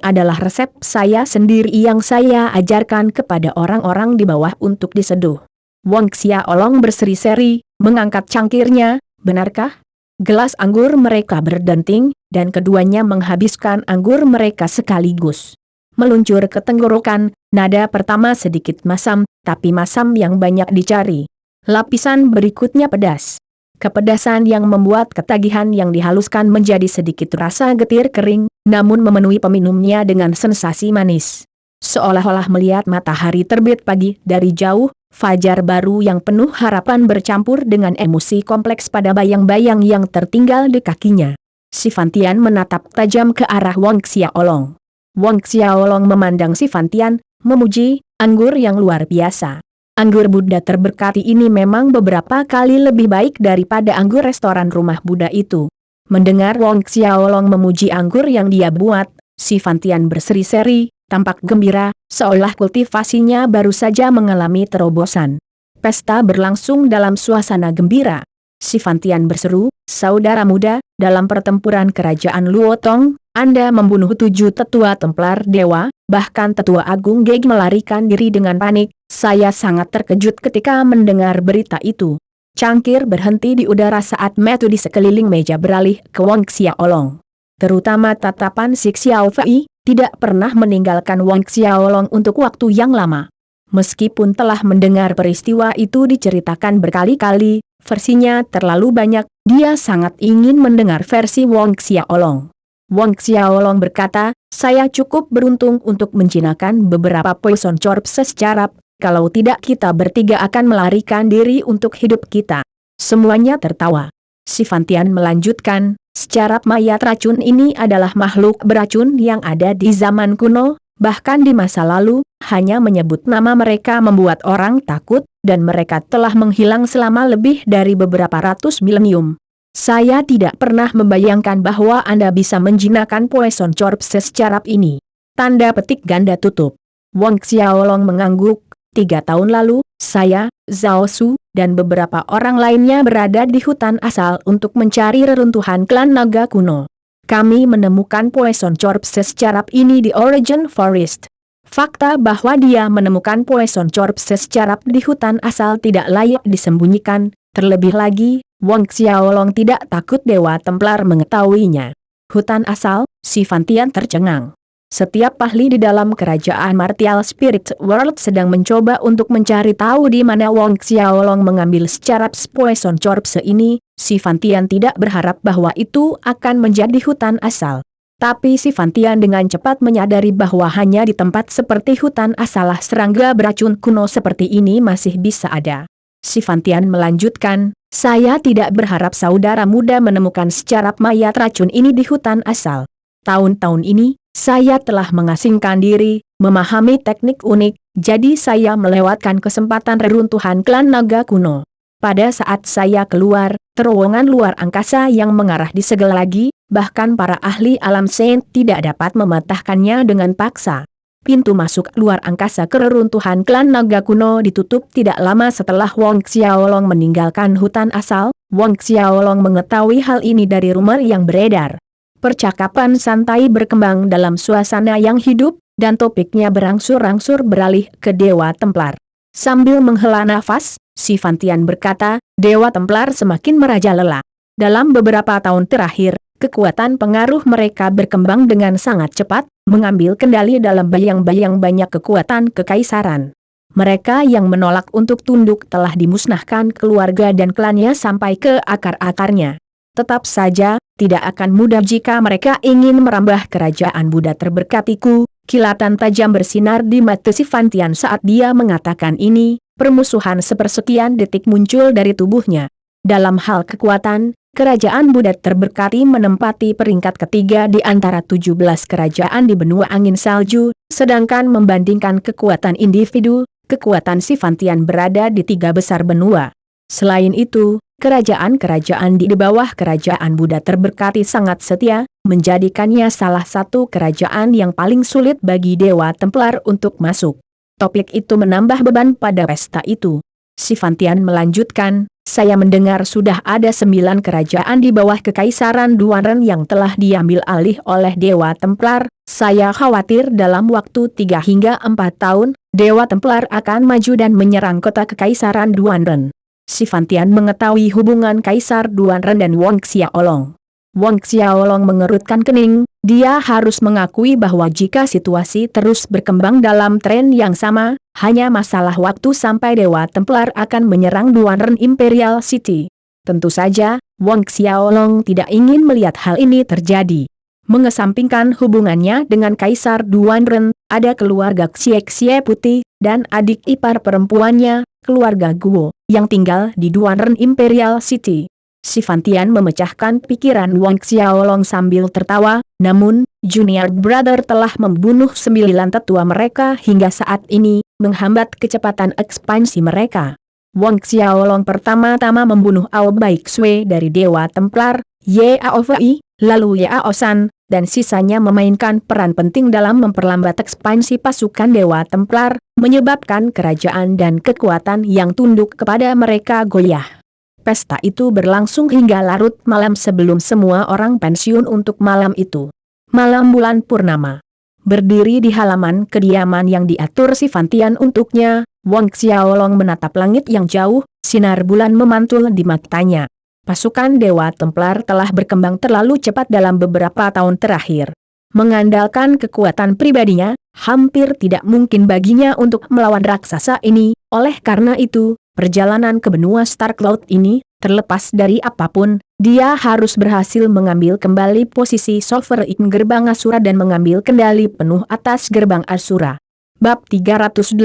adalah resep saya sendiri yang saya ajarkan kepada orang-orang di bawah untuk diseduh." Wang Xiaolong berseri-seri, mengangkat cangkirnya, "Benarkah?" Gelas anggur mereka berdenting, dan keduanya menghabiskan anggur mereka sekaligus. Meluncur ke tenggorokan, nada pertama sedikit masam, tapi masam yang banyak dicari. Lapisan berikutnya pedas. Kepedasan yang membuat ketagihan yang dihaluskan menjadi sedikit rasa getir kering, namun memenuhi peminumnya dengan sensasi manis. Seolah-olah melihat matahari terbit pagi dari jauh, fajar baru yang penuh harapan bercampur dengan emosi kompleks pada bayang-bayang yang tertinggal di kakinya. Si Fantian menatap tajam ke arah Wang Xiaolong. Wang Xiaolong memandang si Fantian, memuji, "Anggur yang luar biasa. Anggur Buddha terberkati ini memang beberapa kali lebih baik daripada anggur restoran rumah Buddha itu." Mendengar Wang Xiaolong memuji anggur yang dia buat, si Fantian berseri-seri, tampak gembira, seolah kultivasinya baru saja mengalami terobosan. Pesta berlangsung dalam suasana gembira. Si Fantian berseru, "Saudara muda, dalam pertempuran kerajaan Luotong, Anda membunuh 7 tetua Templar Dewa, bahkan tetua Agung Geg melarikan diri dengan panik. Saya sangat terkejut ketika mendengar berita itu." Cangkir berhenti di udara saat mata di sekeliling meja beralih ke Wang Xiaolong. Terutama tatapan si Xiao Fei, tidak pernah meninggalkan Wang Xiaolong untuk waktu yang lama. Meskipun telah mendengar peristiwa itu diceritakan berkali-kali, versinya terlalu banyak, dia sangat ingin mendengar versi Wang Xiaolong. Wang Xiaolong berkata, "Saya cukup beruntung untuk menjinakkan beberapa poison corpse secara, kalau tidak kita bertiga akan melarikan diri untuk hidup kita." Semuanya tertawa. Si Fantian melanjutkan, "Secara mayat racun ini adalah makhluk beracun yang ada di zaman kuno, bahkan di masa lalu, hanya menyebut nama mereka membuat orang takut, dan mereka telah menghilang selama lebih dari beberapa ratus milenium. Saya tidak pernah membayangkan bahwa Anda bisa menjinakkan poison corpse secara ini." Tanda petik ganda tutup. Wang Xiaolong mengangguk, 3 tahun lalu, saya, Zhao Su, dan beberapa orang lainnya berada di hutan asal untuk mencari reruntuhan klan naga kuno. Kami menemukan poison corpse secara ini di Origin Forest. Fakta bahwa dia menemukan poison corpse secara di hutan asal tidak layak disembunyikan, terlebih lagi, Wang Xiaolong tidak takut Dewa Templar mengetahuinya. Hutan asal, si Fantian tercengang. Setiap ahli di dalam kerajaan Martial Spirit World sedang mencoba untuk mencari tahu di mana Wang Xiaolong mengambil secara poison corpse ini. Si Fantian tidak berharap bahwa itu akan menjadi hutan asal. Tapi si Fantian dengan cepat menyadari bahwa hanya di tempat seperti hutan asalah serangga beracun kuno seperti ini masih bisa ada. Si Fantian melanjutkan, "Saya tidak berharap saudara muda menemukan secara mayat racun ini di hutan asal. Tahun-tahun ini, saya telah mengasingkan diri, memahami teknik unik, jadi saya melewatkan kesempatan reruntuhan klan naga kuno. Pada saat saya keluar, terowongan luar angkasa yang mengarah di segala lagi, bahkan para ahli alam saint tidak dapat mematahkannya dengan paksa. Pintu masuk luar angkasa ke reruntuhan klan naga kuno ditutup tidak lama setelah Wang Xiaolong meninggalkan hutan asal. Wang Xiaolong mengetahui hal ini dari rumor yang beredar. Percakapan santai berkembang dalam suasana yang hidup, dan topiknya berangsur-angsur beralih ke Dewa Templar. Sambil menghela nafas, si Fantian berkata, "Dewa Templar semakin merajalela. Dalam beberapa tahun terakhir, kekuatan pengaruh mereka berkembang dengan sangat cepat, mengambil kendali dalam bayang-bayang banyak kekuatan kekaisaran. Mereka yang menolak untuk tunduk telah dimusnahkan keluarga dan klannya sampai ke akar-akarnya. Tetap saja, tidak akan mudah jika mereka ingin merambah kerajaan Buddha terberkatiku." Kilatan tajam bersinar di mata si Fantian saat dia mengatakan ini, permusuhan sepersekian detik muncul dari tubuhnya. Dalam hal kekuatan, kerajaan Buddha terberkati menempati peringkat ketiga di antara 17 kerajaan di benua angin salju, sedangkan membandingkan kekuatan individu, kekuatan Sifantian berada di tiga besar benua. Selain itu, kerajaan-kerajaan di bawah kerajaan Buddha terberkati sangat setia, menjadikannya salah satu kerajaan yang paling sulit bagi Dewa Templar untuk masuk. Topik itu menambah beban pada pesta itu. Sifantian melanjutkan, saya mendengar sudah ada 9 kerajaan di bawah kekaisaran Duanren yang telah diambil alih oleh Dewa Templar. Saya khawatir dalam waktu 3 hingga 4 tahun, Dewa Templar akan maju dan menyerang kota kekaisaran Duanren. Sifantian mengetahui hubungan Kaisar Duanren dan Wong Xiaolong. Wong Xiaolong mengerutkan kening, dia harus mengakui bahwa jika situasi terus berkembang dalam tren yang sama, hanya masalah waktu sampai Dewa Templar akan menyerang Duanren Imperial City. Tentu saja, Wong Xiaolong tidak ingin melihat hal ini terjadi. Mengesampingkan hubungannya dengan Kaisar Duanren, ada keluarga Xie Putih, dan adik ipar perempuannya, keluarga Guo, yang tinggal di Duanren Imperial City. Sifantian memecahkan pikiran Wong Xiaolong sambil tertawa, namun, junior brother telah membunuh 9 tetua mereka hingga saat ini, menghambat kecepatan ekspansi mereka. Wong Xiaolong pertama-tama membunuh Ao Baiksui dari Dewa Templar, Yao Fei, lalu Yao San, dan sisanya memainkan peran penting dalam memperlambat ekspansi pasukan Dewa Templar, menyebabkan kerajaan dan kekuatan yang tunduk kepada mereka goyah. Pesta itu berlangsung hingga larut malam sebelum semua orang pensiun untuk malam itu. Malam bulan purnama. Berdiri di halaman kediaman yang diatur Sifantian untuknya, Wong Xiaolong menatap langit yang jauh, sinar bulan memantul di matanya. Pasukan Dewa Templar telah berkembang terlalu cepat dalam beberapa tahun terakhir. Mengandalkan kekuatan pribadinya, hampir tidak mungkin baginya untuk melawan raksasa ini, oleh karena itu, perjalanan ke benua Star Cloud ini, terlepas dari apapun, dia harus berhasil mengambil kembali posisi Sovereign Gerbang Asura dan mengambil kendali penuh atas Gerbang Asura. Bab 384,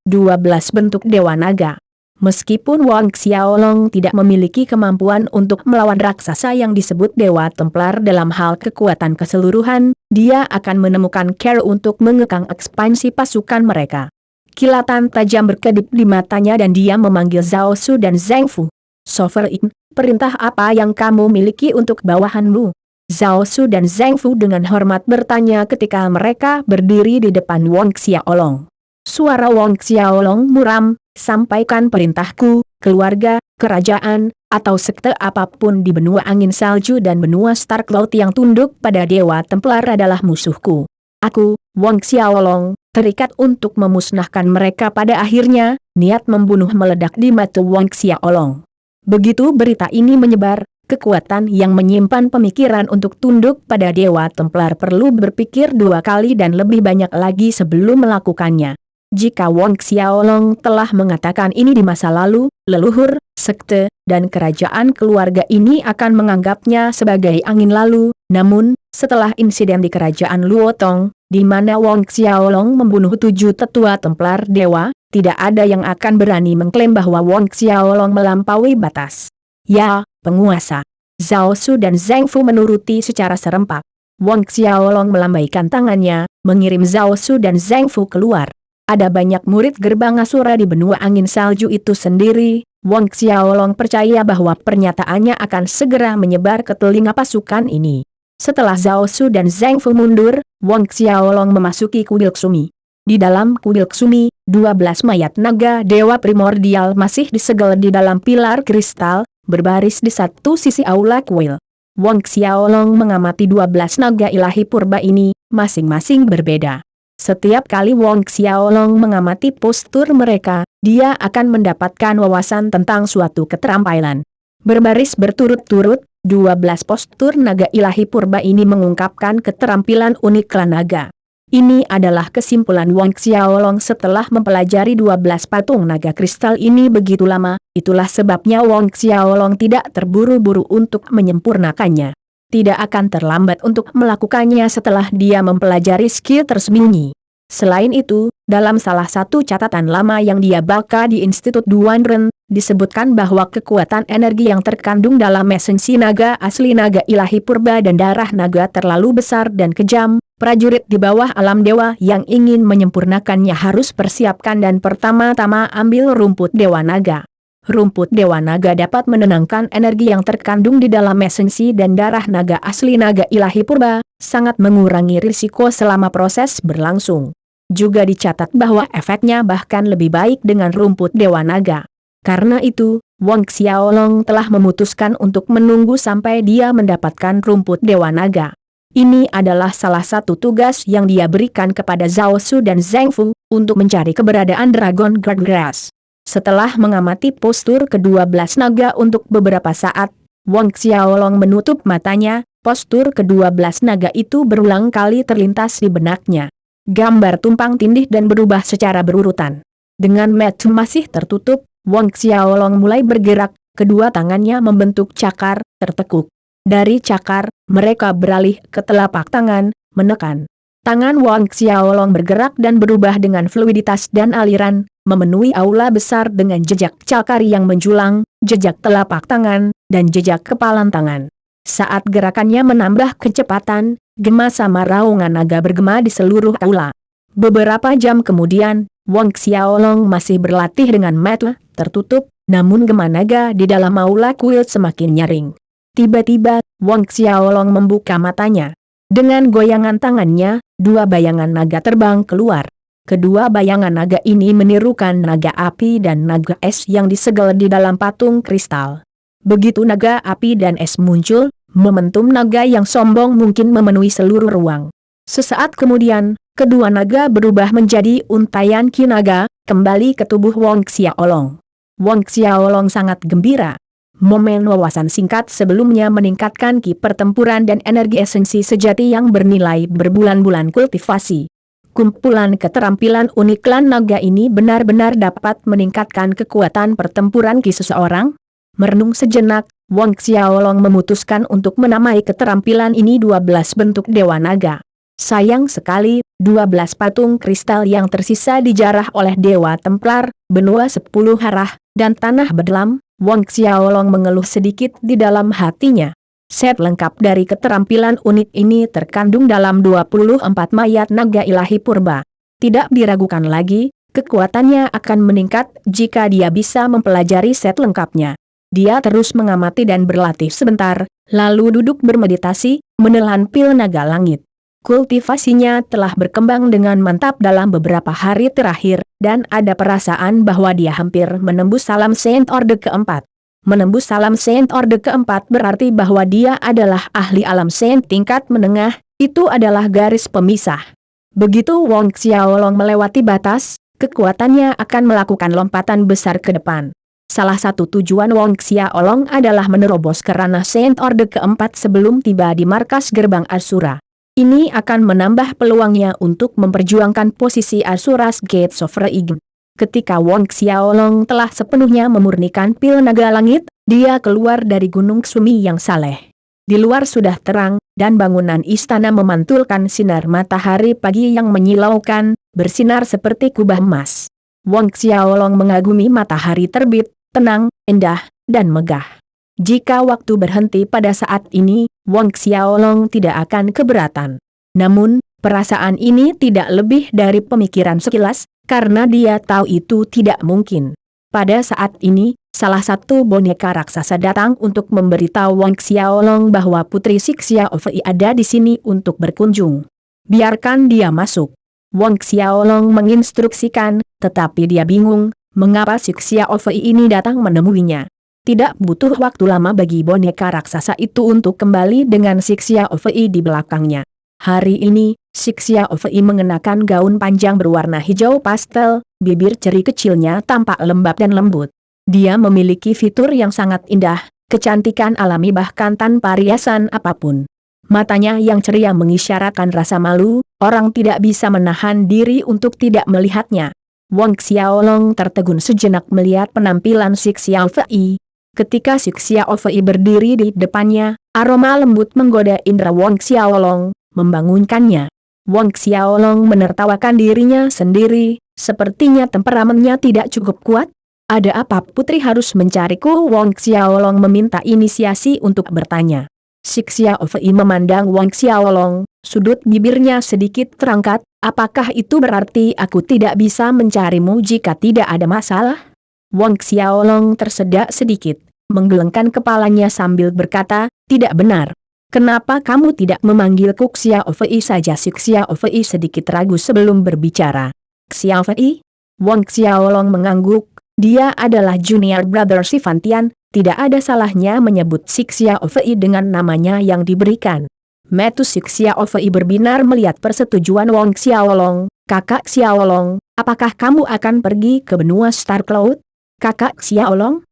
12 Bentuk Dewa Naga. Meskipun Wong Xiaolong tidak memiliki kemampuan untuk melawan raksasa yang disebut Dewa Templar dalam hal kekuatan keseluruhan, dia akan menemukan cara untuk mengekang ekspansi pasukan mereka. Kilatan tajam berkedip di matanya dan dia memanggil Zhao Su dan Zheng Fu. Sovereign, perintah apa yang kamu miliki untuk bawahanmu? Zhao Su dan Zheng Fu dengan hormat bertanya ketika mereka berdiri di depan Wong Xiaolong. Suara Wong Xiaolong muram, sampaikan perintahku, keluarga, kerajaan, atau sekte apapun di benua angin salju dan benua Star Cloud yang tunduk pada Dewa Templar adalah musuhku. Aku, Wong Xiaolong, terikat untuk memusnahkan mereka. Pada akhirnya, niat membunuh meledak di mata Wong Xiaolong. Begitu berita ini menyebar, kekuatan yang menyimpan pemikiran untuk tunduk pada Dewa Templar perlu berpikir 2 kali dan lebih banyak lagi sebelum melakukannya. Jika Wong Xiaolong telah mengatakan ini di masa lalu, leluhur, sekte, dan kerajaan keluarga ini akan menganggapnya sebagai angin lalu, namun, setelah insiden di kerajaan Luotong, di mana Wong Xiaolong membunuh 7 tetua Templar Dewa, tidak ada yang akan berani mengklaim bahwa Wong Xiaolong melampaui batas. Ya, penguasa. Zhao Su dan Zheng Fu menuruti secara serempak. Wong Xiaolong melambaikan tangannya, mengirim Zhao Su dan Zheng Fu keluar. Ada banyak murid Gerbang Asura di benua angin salju itu sendiri. Wong Xiaolong percaya bahwa pernyataannya akan segera menyebar ke telinga pasukan ini. Setelah Zhao Su dan Zheng Fu mundur, Wong Xiaolong memasuki kuil Ksumi. Di dalam kuil Ksumi, 12 mayat naga dewa primordial masih disegel di dalam pilar kristal, berbaris di satu sisi aula kuil. Wong Xiaolong mengamati 12 naga ilahi purba ini, masing-masing berbeda. Setiap kali Wong Xiaolong mengamati postur mereka, dia akan mendapatkan wawasan tentang suatu keterampilan. Berbaris berturut-turut, 12 postur naga ilahi purba ini mengungkapkan keterampilan unik klan naga. Ini adalah kesimpulan Wong Xiaolong setelah mempelajari 12 patung naga kristal ini begitu lama, itulah sebabnya Wong Xiaolong tidak terburu-buru untuk menyempurnakannya. Tidak akan terlambat untuk melakukannya setelah dia mempelajari skill tersembunyi. Selain itu, dalam salah satu catatan lama yang dia baca di Institut Duanren, disebutkan bahwa kekuatan energi yang terkandung dalam esensi naga asli naga ilahi purba dan darah naga terlalu besar dan kejam. Prajurit di bawah alam dewa yang ingin menyempurnakannya harus persiapkan dan pertama-tama ambil rumput dewa naga. Rumput dewa naga dapat menenangkan energi yang terkandung di dalam esensi dan darah naga asli naga ilahi purba, sangat mengurangi risiko selama proses berlangsung. Juga dicatat bahwa efeknya bahkan lebih baik dengan rumput dewa naga. Karena itu, Wang Xiaolong telah memutuskan untuk menunggu sampai dia mendapatkan rumput dewa naga. Ini adalah salah satu tugas yang dia berikan kepada Zhao Su dan Zheng Fu untuk mencari keberadaan Dragon Guard Grass. Setelah mengamati postur ke-12 naga untuk beberapa saat, Wang Xiaolong menutup matanya. Postur ke-12 naga itu berulang kali terlintas di benaknya. Gambar tumpang tindih dan berubah secara berurutan. Dengan mata masih tertutup, Wang Xiaolong mulai bergerak, kedua tangannya membentuk cakar tertekuk. Dari cakar, mereka beralih ke telapak tangan, menekan. Tangan Wang Xiaolong bergerak dan berubah dengan fluiditas dan aliran, memenuhi aula besar dengan jejak cakar yang menjulang, jejak telapak tangan, dan jejak kepalan tangan. Saat gerakannya menambah kecepatan, gema sama raungan naga bergema di seluruh aula. Beberapa jam kemudian, Wang Xiaolong masih berlatih dengan mata tertutup, namun gema naga di dalam aula kuil semakin nyaring. Tiba-tiba, Wang Xiaolong membuka matanya. Dengan goyangan tangannya, dua bayangan naga terbang keluar. Kedua bayangan naga ini menirukan naga api dan naga es yang disegel di dalam patung kristal. Begitu naga api dan es muncul, momentum naga yang sombong mungkin memenuhi seluruh ruang. Sesaat kemudian, kedua naga berubah menjadi untaian ki naga, kembali ke tubuh Wang Xiaolong. Wang Xiaolong sangat gembira. Momen wawasan singkat sebelumnya meningkatkan ki pertempuran dan energi esensi sejati yang bernilai berbulan-bulan kultivasi. Kumpulan keterampilan unik klan naga ini benar-benar dapat meningkatkan kekuatan pertempuran ki seseorang. Merenung sejenak, Wang Xiaolong memutuskan untuk menamai keterampilan ini 12 bentuk dewa naga. Sayang sekali, 12 patung kristal yang tersisa dijarah oleh Dewa Templar, benua 10 arah, dan tanah bedelam. Wang Xiaolong mengeluh sedikit di dalam hatinya. Set lengkap dari keterampilan unik ini terkandung dalam 24 mayat naga ilahi purba. Tidak diragukan lagi, kekuatannya akan meningkat jika dia bisa mempelajari set lengkapnya. Dia terus mengamati dan berlatih sebentar, lalu duduk bermeditasi, menelan pil naga langit. Kultivasinya telah berkembang dengan mantap dalam beberapa hari terakhir, dan ada perasaan bahwa dia hampir menembus salam Saint Orde keempat. Menembus salam Saint Orde keempat berarti bahwa dia adalah ahli alam Saint tingkat menengah, itu adalah garis pemisah. Begitu Wang Xiaolong melewati batas, kekuatannya akan melakukan lompatan besar ke depan. Salah satu tujuan Wang Xiaolong adalah menerobos ke ranah Saint Orde keempat sebelum tiba di markas gerbang Asura. Ini akan menambah peluangnya untuk memperjuangkan posisi Asuras Gates of Reign. Ketika Wang Xiaolong telah sepenuhnya memurnikan pil naga langit, dia keluar dari Gunung Sumi yang saleh. Di luar sudah terang, dan bangunan istana memantulkan sinar matahari pagi yang menyilaukan, bersinar seperti kubah emas. Wang Xiaolong mengagumi matahari terbit, tenang, indah, dan megah. Jika waktu berhenti pada saat ini, Wang Xiaolong tidak akan keberatan. Namun, perasaan ini tidak lebih dari pemikiran sekilas, karena dia tahu itu tidak mungkin. Pada saat ini, salah satu boneka raksasa datang untuk memberitahu Wang Xiaolong bahwa Putri Xia Ofei ada di sini untuk berkunjung. Biarkan dia masuk. Wang Xiaolong menginstruksikan, tetapi dia bingung, mengapa Xia Ofei ini datang menemuinya. Tidak butuh waktu lama bagi boneka raksasa itu untuk kembali dengan Xia Ofei di belakangnya. Hari ini, Xia Ofei mengenakan gaun panjang berwarna hijau pastel, bibir ceri kecilnya tampak lembab dan lembut. Dia memiliki fitur yang sangat indah, kecantikan alami bahkan tanpa riasan apapun. Matanya yang ceria mengisyaratkan rasa malu, orang tidak bisa menahan diri untuk tidak melihatnya. Wang Xiaolong tertegun sejenak melihat penampilan Xia Ofei. Ketika Xia Ofei berdiri di depannya, aroma lembut menggoda indera Wang Xiaolong, membangunkannya. Wang Xiaolong menertawakan dirinya sendiri, sepertinya temperamennya tidak cukup kuat. Ada apa putri harus mencariku? Wang Xiaolong meminta inisiasi untuk bertanya. Si Xiaofei memandang Wang Xiaolong, sudut bibirnya sedikit terangkat, apakah itu berarti aku tidak bisa mencarimu jika tidak ada masalah? Wang Xiaolong tersedak sedikit, menggelengkan kepalanya sambil berkata, tidak benar. Kenapa kamu tidak memanggilku Xiaofei saja? Si Xiaofei sedikit ragu sebelum berbicara. Xiaofei? Wang Xiaolong mengangguk. Dia adalah junior brother si Fantian, tidak ada salahnya menyebut si Xiaofei dengan namanya yang diberikan. Mata si Xiaofei berbinar melihat persetujuan Wang Xiaolong. Kakak Xiaolong, apakah kamu akan pergi ke benua Star Cloud? Kakak Xiaolong?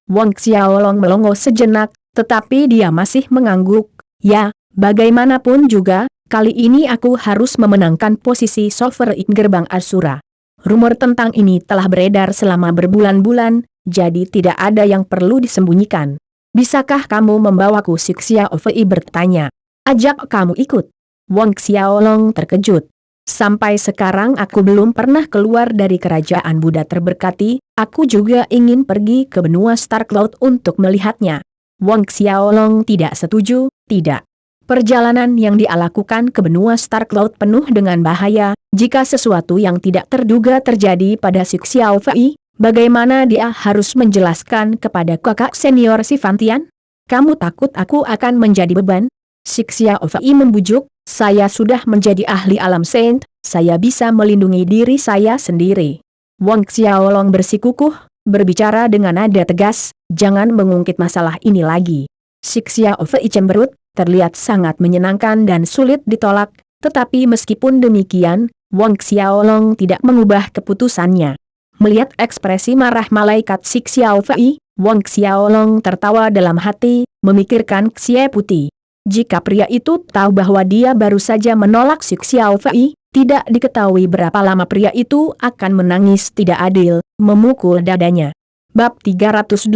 Wang Xiaolong melongo sejenak, tetapi dia masih mengangguk. Ya, bagaimanapun juga, kali ini aku harus memenangkan posisi sovereign gerbang Asura. Rumor tentang ini telah beredar selama berbulan-bulan, jadi tidak ada yang perlu disembunyikan. Bisakah kamu membawaku? Si Xiaofei bertanya. Ajak kamu ikut. Wang Xiaolong terkejut. Sampai sekarang aku belum pernah keluar dari kerajaan Buddha terberkati, aku juga ingin pergi ke benua Star Cloud untuk melihatnya. Wang Xiaolong tidak setuju, tidak. Perjalanan yang dia lakukan ke benua Star Cloud penuh dengan bahaya, jika sesuatu yang tidak terduga terjadi pada si Xiaofei, bagaimana dia harus menjelaskan kepada kakak senior si Fantian? Kamu takut aku akan menjadi beban? Si Xiaofei membujuk, saya sudah menjadi ahli alam saint, saya bisa melindungi diri saya sendiri. Wang Xiaolong bersikukuh, berbicara dengan nada tegas, jangan mengungkit masalah ini lagi. Si Xiaofei cemberut, terlihat sangat menyenangkan dan sulit ditolak, tetapi meskipun demikian, Wang Xiaolong tidak mengubah keputusannya. Melihat ekspresi marah malaikat si Xiaofei, Wang Xiaolong tertawa dalam hati, memikirkan Xie Putih. Jika pria itu tahu bahwa dia baru saja menolak si Xiaofei, tidak diketahui berapa lama pria itu akan menangis tidak adil, memukul dadanya. Bab 385,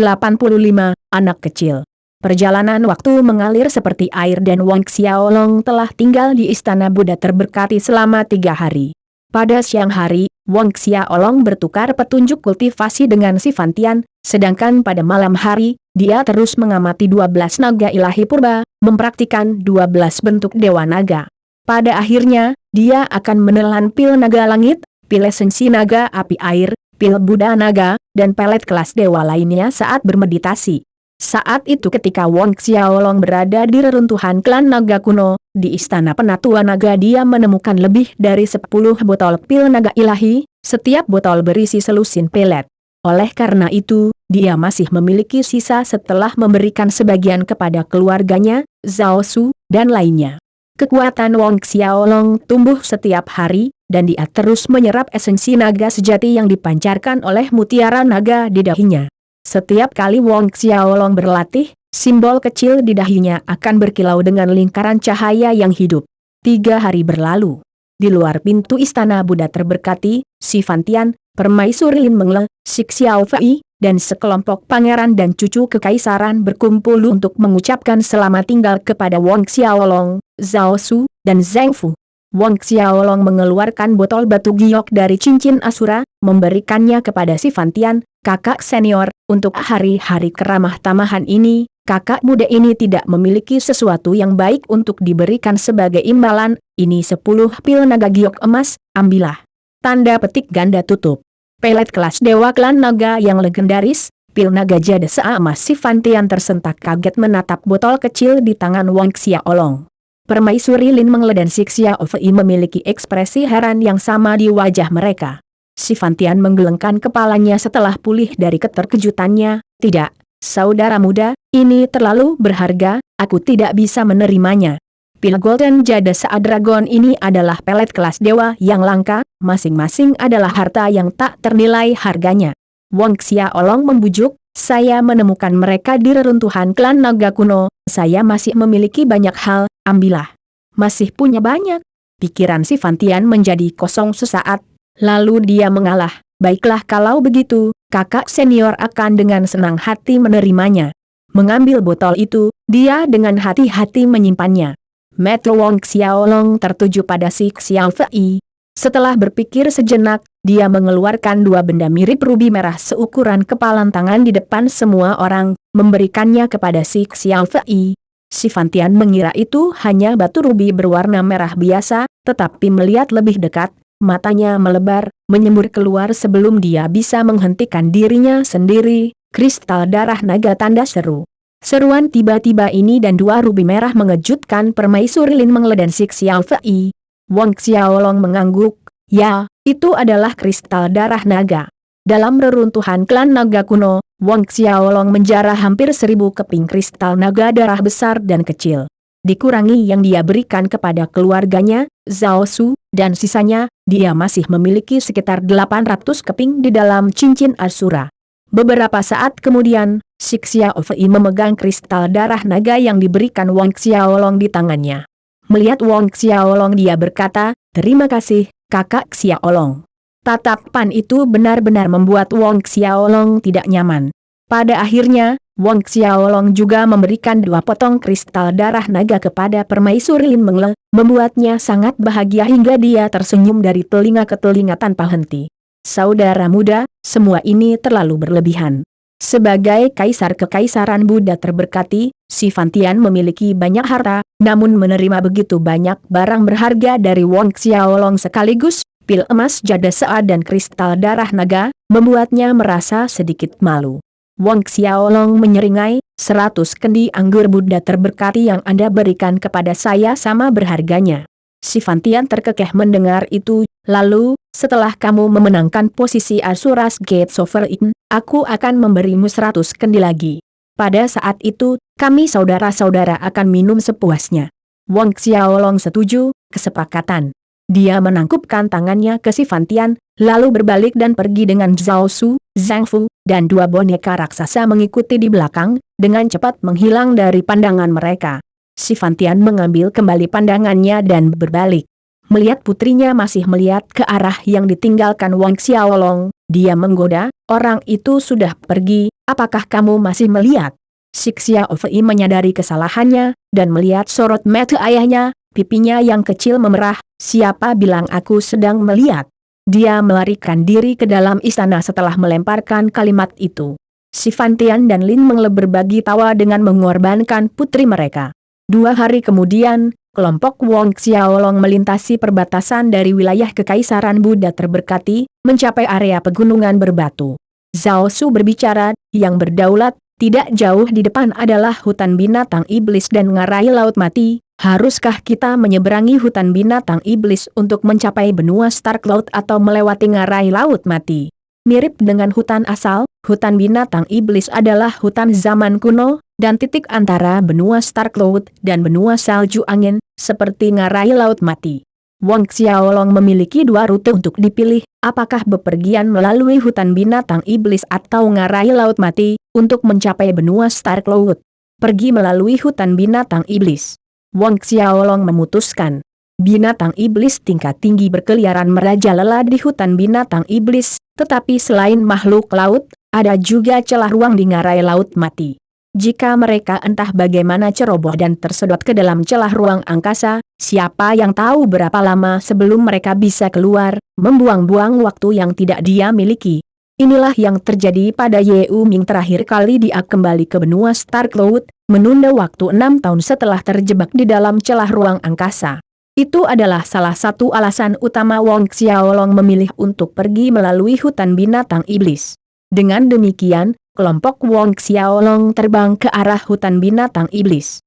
Anak Kecil. Perjalanan waktu mengalir seperti air dan Wang Xiaolong telah tinggal di Istana Buddha terberkati selama 3 hari. Pada siang hari, Wang Xiaolong bertukar petunjuk kultivasi dengan si Fantian, sedangkan pada malam hari, dia terus mengamati 12 naga ilahi purba, mempraktikkan 12 bentuk dewa naga. Pada akhirnya, dia akan menelan pil naga langit, pil esensi naga api air, pil Buddha naga, dan pelet kelas dewa lainnya saat bermeditasi. Saat itu ketika Wang Xiaolong berada di reruntuhan klan naga kuno, di istana penatua naga dia menemukan lebih dari 10 botol pil naga ilahi, setiap botol berisi selusin pelet. Oleh karena itu, dia masih memiliki sisa setelah memberikan sebagian kepada keluarganya, Zhao Su, dan lainnya. Kekuatan Wang Xiaolong tumbuh setiap hari, dan dia terus menyerap esensi naga sejati yang dipancarkan oleh mutiara naga di dahinya. Setiap kali Wang Xiaolong berlatih, simbol kecil di dahinya akan berkilau dengan lingkaran cahaya yang hidup. 3 hari berlalu. Di luar pintu istana Buddha terberkati, si Fantian, Permaisuri Lin Mengle, si Xiaofei, dan sekelompok pangeran dan cucu kekaisaran berkumpul untuk mengucapkan selamat tinggal kepada Wang Xiaolong, Zhao Su, dan Zheng Fu. Wang Xiaolong mengeluarkan botol batu giok dari cincin Asura, memberikannya kepada si Fantian, kakak senior, untuk hari-hari keramah tamahan ini, kakak muda ini tidak memiliki sesuatu yang baik untuk diberikan sebagai imbalan, ini 10 pil naga giok emas, ambillah. Tanda petik ganda tutup. Pelet kelas dewa klan naga yang legendaris, pil naga jada emas. Si Fantian tersentak kaget menatap botol kecil di tangan Wang Xiaolong. Permaisuri Lin Mengle dan si Xiaofei memiliki ekspresi heran yang sama di wajah mereka. Si Fantian menggelengkan kepalanya setelah pulih dari keterkejutannya. Tidak, saudara muda, ini terlalu berharga, aku tidak bisa menerimanya. Pil Golden Jada Dragon ini adalah pelet kelas dewa yang langka, masing-masing adalah harta yang tak ternilai harganya. Wang Xiaolong membujuk, saya menemukan mereka di reruntuhan klan naga kuno, saya masih memiliki banyak hal, ambillah. Masih punya banyak. Pikiran si Fantian menjadi kosong sesaat, lalu dia mengalah, baiklah kalau begitu, kakak senior akan dengan senang hati menerimanya. Mengambil botol itu, dia dengan hati-hati menyimpannya. Mata Wang Xiaolong tertuju pada si Xiaofei. Setelah berpikir sejenak, dia mengeluarkan dua benda mirip rubi merah seukuran kepalan tangan di depan semua orang, memberikannya kepada si Xiao Fei. Si Fantian mengira itu hanya batu rubi berwarna merah biasa, tetapi melihat lebih dekat, matanya melebar, menyembur keluar sebelum dia bisa menghentikan dirinya sendiri. Kristal darah naga, tanda seru. Seruan tiba-tiba ini dan dua rubi merah mengejutkan permaisuri Lin Mengle dan si Xiao Fei. Wang Xiaolong mengangguk, ya, itu adalah kristal darah naga. Dalam reruntuhan klan naga kuno, Wang Xiaolong menjarah hampir 1000 keping kristal naga darah besar dan kecil. Dikurangi yang dia berikan kepada keluarganya, Zhao Su, dan sisanya, dia masih memiliki sekitar 800 keping di dalam cincin Asura. Beberapa saat kemudian, si Xiao Fei memegang kristal darah naga yang diberikan Wang Xiaolong di tangannya. Melihat Wang Xiaolong, dia berkata, "Terima kasih, kakak Xiaolong." Tatapan itu benar-benar membuat Wang Xiaolong tidak nyaman. Pada akhirnya, Wang Xiaolong juga memberikan 2 potong kristal darah naga kepada permaisuri Lin Mengle, membuatnya sangat bahagia hingga dia tersenyum dari telinga ke telinga tanpa henti. Saudara muda, semua ini terlalu berlebihan. Sebagai kaisar kekaisaran Buddha terberkati, si Fantian memiliki banyak harta, namun menerima begitu banyak barang berharga dari Wang Xiaolong sekaligus, pil emas jada sead dan kristal darah naga, membuatnya merasa sedikit malu. Wang Xiaolong menyeringai, 100 kendi anggur Buddha terberkati yang Anda berikan kepada saya sama berharganya. Si Fantian terkekeh mendengar itu, lalu, setelah kamu memenangkan posisi Asuras Gate Sovereign, aku akan memberimu 100 kendi lagi. Pada saat itu, kami saudara-saudara akan minum sepuasnya. Wang Xiaolong setuju, kesepakatan. Dia menangkupkan tangannya ke si Fantian, lalu berbalik dan pergi dengan Zhao Su, Zhang Fu, dan 2 boneka raksasa mengikuti di belakang, dengan cepat menghilang dari pandangan mereka. Si Fantian mengambil kembali pandangannya dan berbalik. Melihat putrinya masih melihat ke arah yang ditinggalkan Wang Xiaolong, dia menggoda, "Orang itu sudah pergi, apakah kamu masih melihat?" Si Xiao Fei menyadari kesalahannya, dan melihat sorot mata ayahnya, pipinya yang kecil memerah, "Siapa bilang aku sedang melihat?" Dia melarikan diri ke dalam istana setelah melemparkan kalimat itu. Si Fantian dan Lin Mengle berbagi tawa dengan mengorbankan putri mereka. 2 hari kemudian, kelompok Wang Xiaolong melintasi perbatasan dari wilayah Kekaisaran Buddha terberkati, mencapai area pegunungan berbatu. Zhao Su berbicara, "Yang berdaulat, tidak jauh di depan adalah hutan binatang iblis dan ngarai laut mati. Haruskah kita menyeberangi hutan binatang iblis untuk mencapai benua Starcloud atau melewati ngarai laut mati?" Mirip dengan hutan asal, hutan binatang iblis adalah hutan zaman kuno, dan titik antara benua Starcloud dan benua salju angin, seperti ngarai laut mati. Wang Xiaolong memiliki 2 rute untuk dipilih, apakah bepergian melalui hutan binatang iblis atau ngarai laut mati, untuk mencapai benua Starcloud. Pergi melalui hutan binatang iblis. Wang Xiaolong memutuskan. Binatang iblis tingkat tinggi berkeliaran merajalela di hutan binatang iblis, tetapi selain makhluk laut, ada juga celah ruang di ngarai laut mati. Jika mereka entah bagaimana ceroboh dan tersedot ke dalam celah ruang angkasa, siapa yang tahu berapa lama sebelum mereka bisa keluar, membuang-buang waktu yang tidak dia miliki. Inilah yang terjadi pada Ye Ming terakhir kali dia kembali ke benua Starcloud, menunda waktu 6 tahun setelah terjebak di dalam celah ruang angkasa. Itu adalah salah satu alasan utama Wang Xiaolong memilih untuk pergi melalui hutan binatang iblis. Dengan demikian, kelompok Wang Xiaolong terbang ke arah hutan binatang iblis.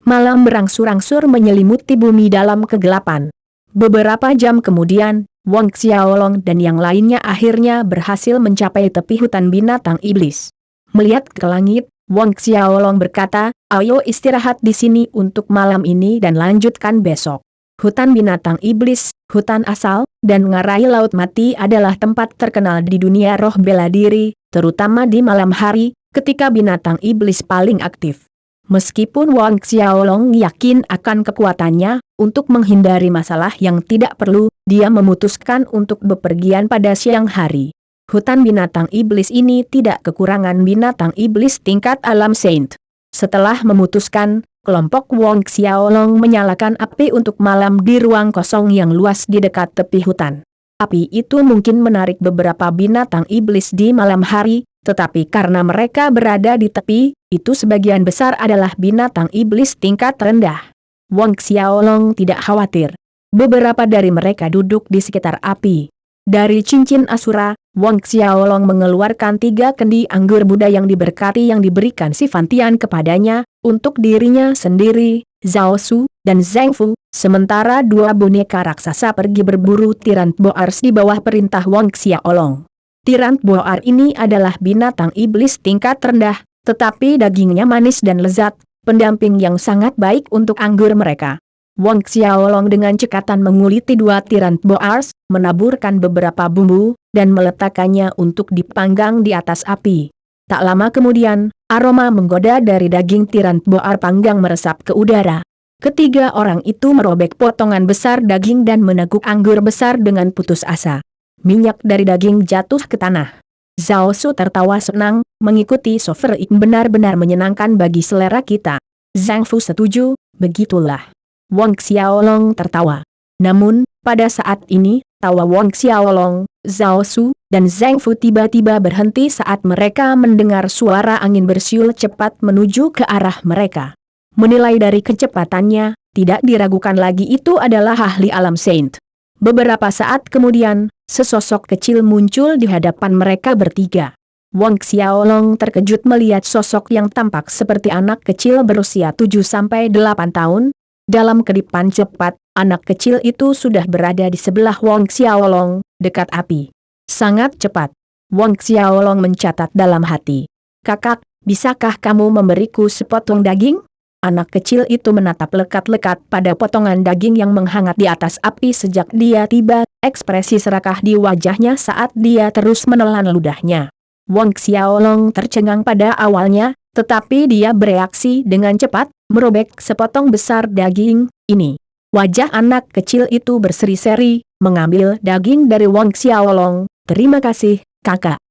Malam berangsur-angsur menyelimuti bumi dalam kegelapan. Beberapa jam kemudian, Wang Xiaolong dan yang lainnya akhirnya berhasil mencapai tepi hutan binatang iblis. Melihat ke langit, Wang Xiaolong berkata, "Ayo istirahat di sini untuk malam ini dan lanjutkan besok." Hutan binatang iblis, hutan asal, dan ngarai laut mati adalah tempat terkenal di dunia roh bela diri, terutama di malam hari, ketika binatang iblis paling aktif. Meskipun Wang Xiaolong yakin akan kekuatannya, untuk menghindari masalah yang tidak perlu, dia memutuskan untuk bepergian pada siang hari. Hutan binatang iblis ini tidak kekurangan binatang iblis tingkat alam saint. Setelah memutuskan, kelompok Wong Xiaolong menyalakan api untuk malam di ruang kosong yang luas di dekat tepi hutan. Api itu mungkin menarik beberapa binatang iblis di malam hari, tetapi karena mereka berada di tepi, itu sebagian besar adalah binatang iblis tingkat rendah. Wong Xiaolong tidak khawatir. Beberapa dari mereka duduk di sekitar api. Dari cincin Asura, Wong Xiaolong mengeluarkan 3 kendi anggur Buddha yang diberkati yang diberikan si Fantian kepadanya, untuk dirinya sendiri, Zhao Su, dan Zheng Fu, sementara 2 boneka raksasa pergi berburu tirant boars di bawah perintah Wong Xiaolong. Tirant boar ini adalah binatang iblis tingkat rendah, tetapi dagingnya manis dan lezat, pendamping yang sangat baik untuk anggur mereka. Wong Xiaolong dengan cekatan menguliti 2 tirant boars, menaburkan beberapa bumbu, dan meletakkannya untuk dipanggang di atas api. Tak lama kemudian, aroma menggoda dari daging tirant boar panggang meresap ke udara. Ketiga orang itu merobek potongan besar daging dan meneguk anggur besar dengan putus asa. Minyak dari daging jatuh ke tanah. Zhao Su tertawa senang, mengikuti sofer benar-benar menyenangkan bagi selera kita. Zheng Fu setuju, begitulah. Wong Xiaolong tertawa. Namun, pada saat ini, tawa Wong Xiaolong, Zhao Su, dan Zheng Fu tiba-tiba berhenti saat mereka mendengar suara angin bersiul cepat menuju ke arah mereka. Menilai dari kecepatannya, tidak diragukan lagi itu adalah ahli alam Saint. Beberapa saat kemudian, sesosok kecil muncul di hadapan mereka bertiga. Wong Xiaolong terkejut melihat sosok yang tampak seperti anak kecil berusia 7-8 tahun. Dalam kedipan cepat, anak kecil itu sudah berada di sebelah Wong Xiaolong, dekat api. Sangat cepat. Wong Xiaolong mencatat dalam hati. "Kakak, bisakah kamu memberiku sepotong daging?" Anak kecil itu menatap lekat-lekat pada potongan daging yang menghangat di atas api sejak dia tiba, ekspresi serakah di wajahnya saat dia terus menelan ludahnya. Wong Xiaolong tercengang pada awalnya, tetapi dia bereaksi dengan cepat, merobek sepotong besar daging ini. Wajah anak kecil itu berseri-seri, mengambil daging dari Wong Xiaolong. "Terima kasih, kakak."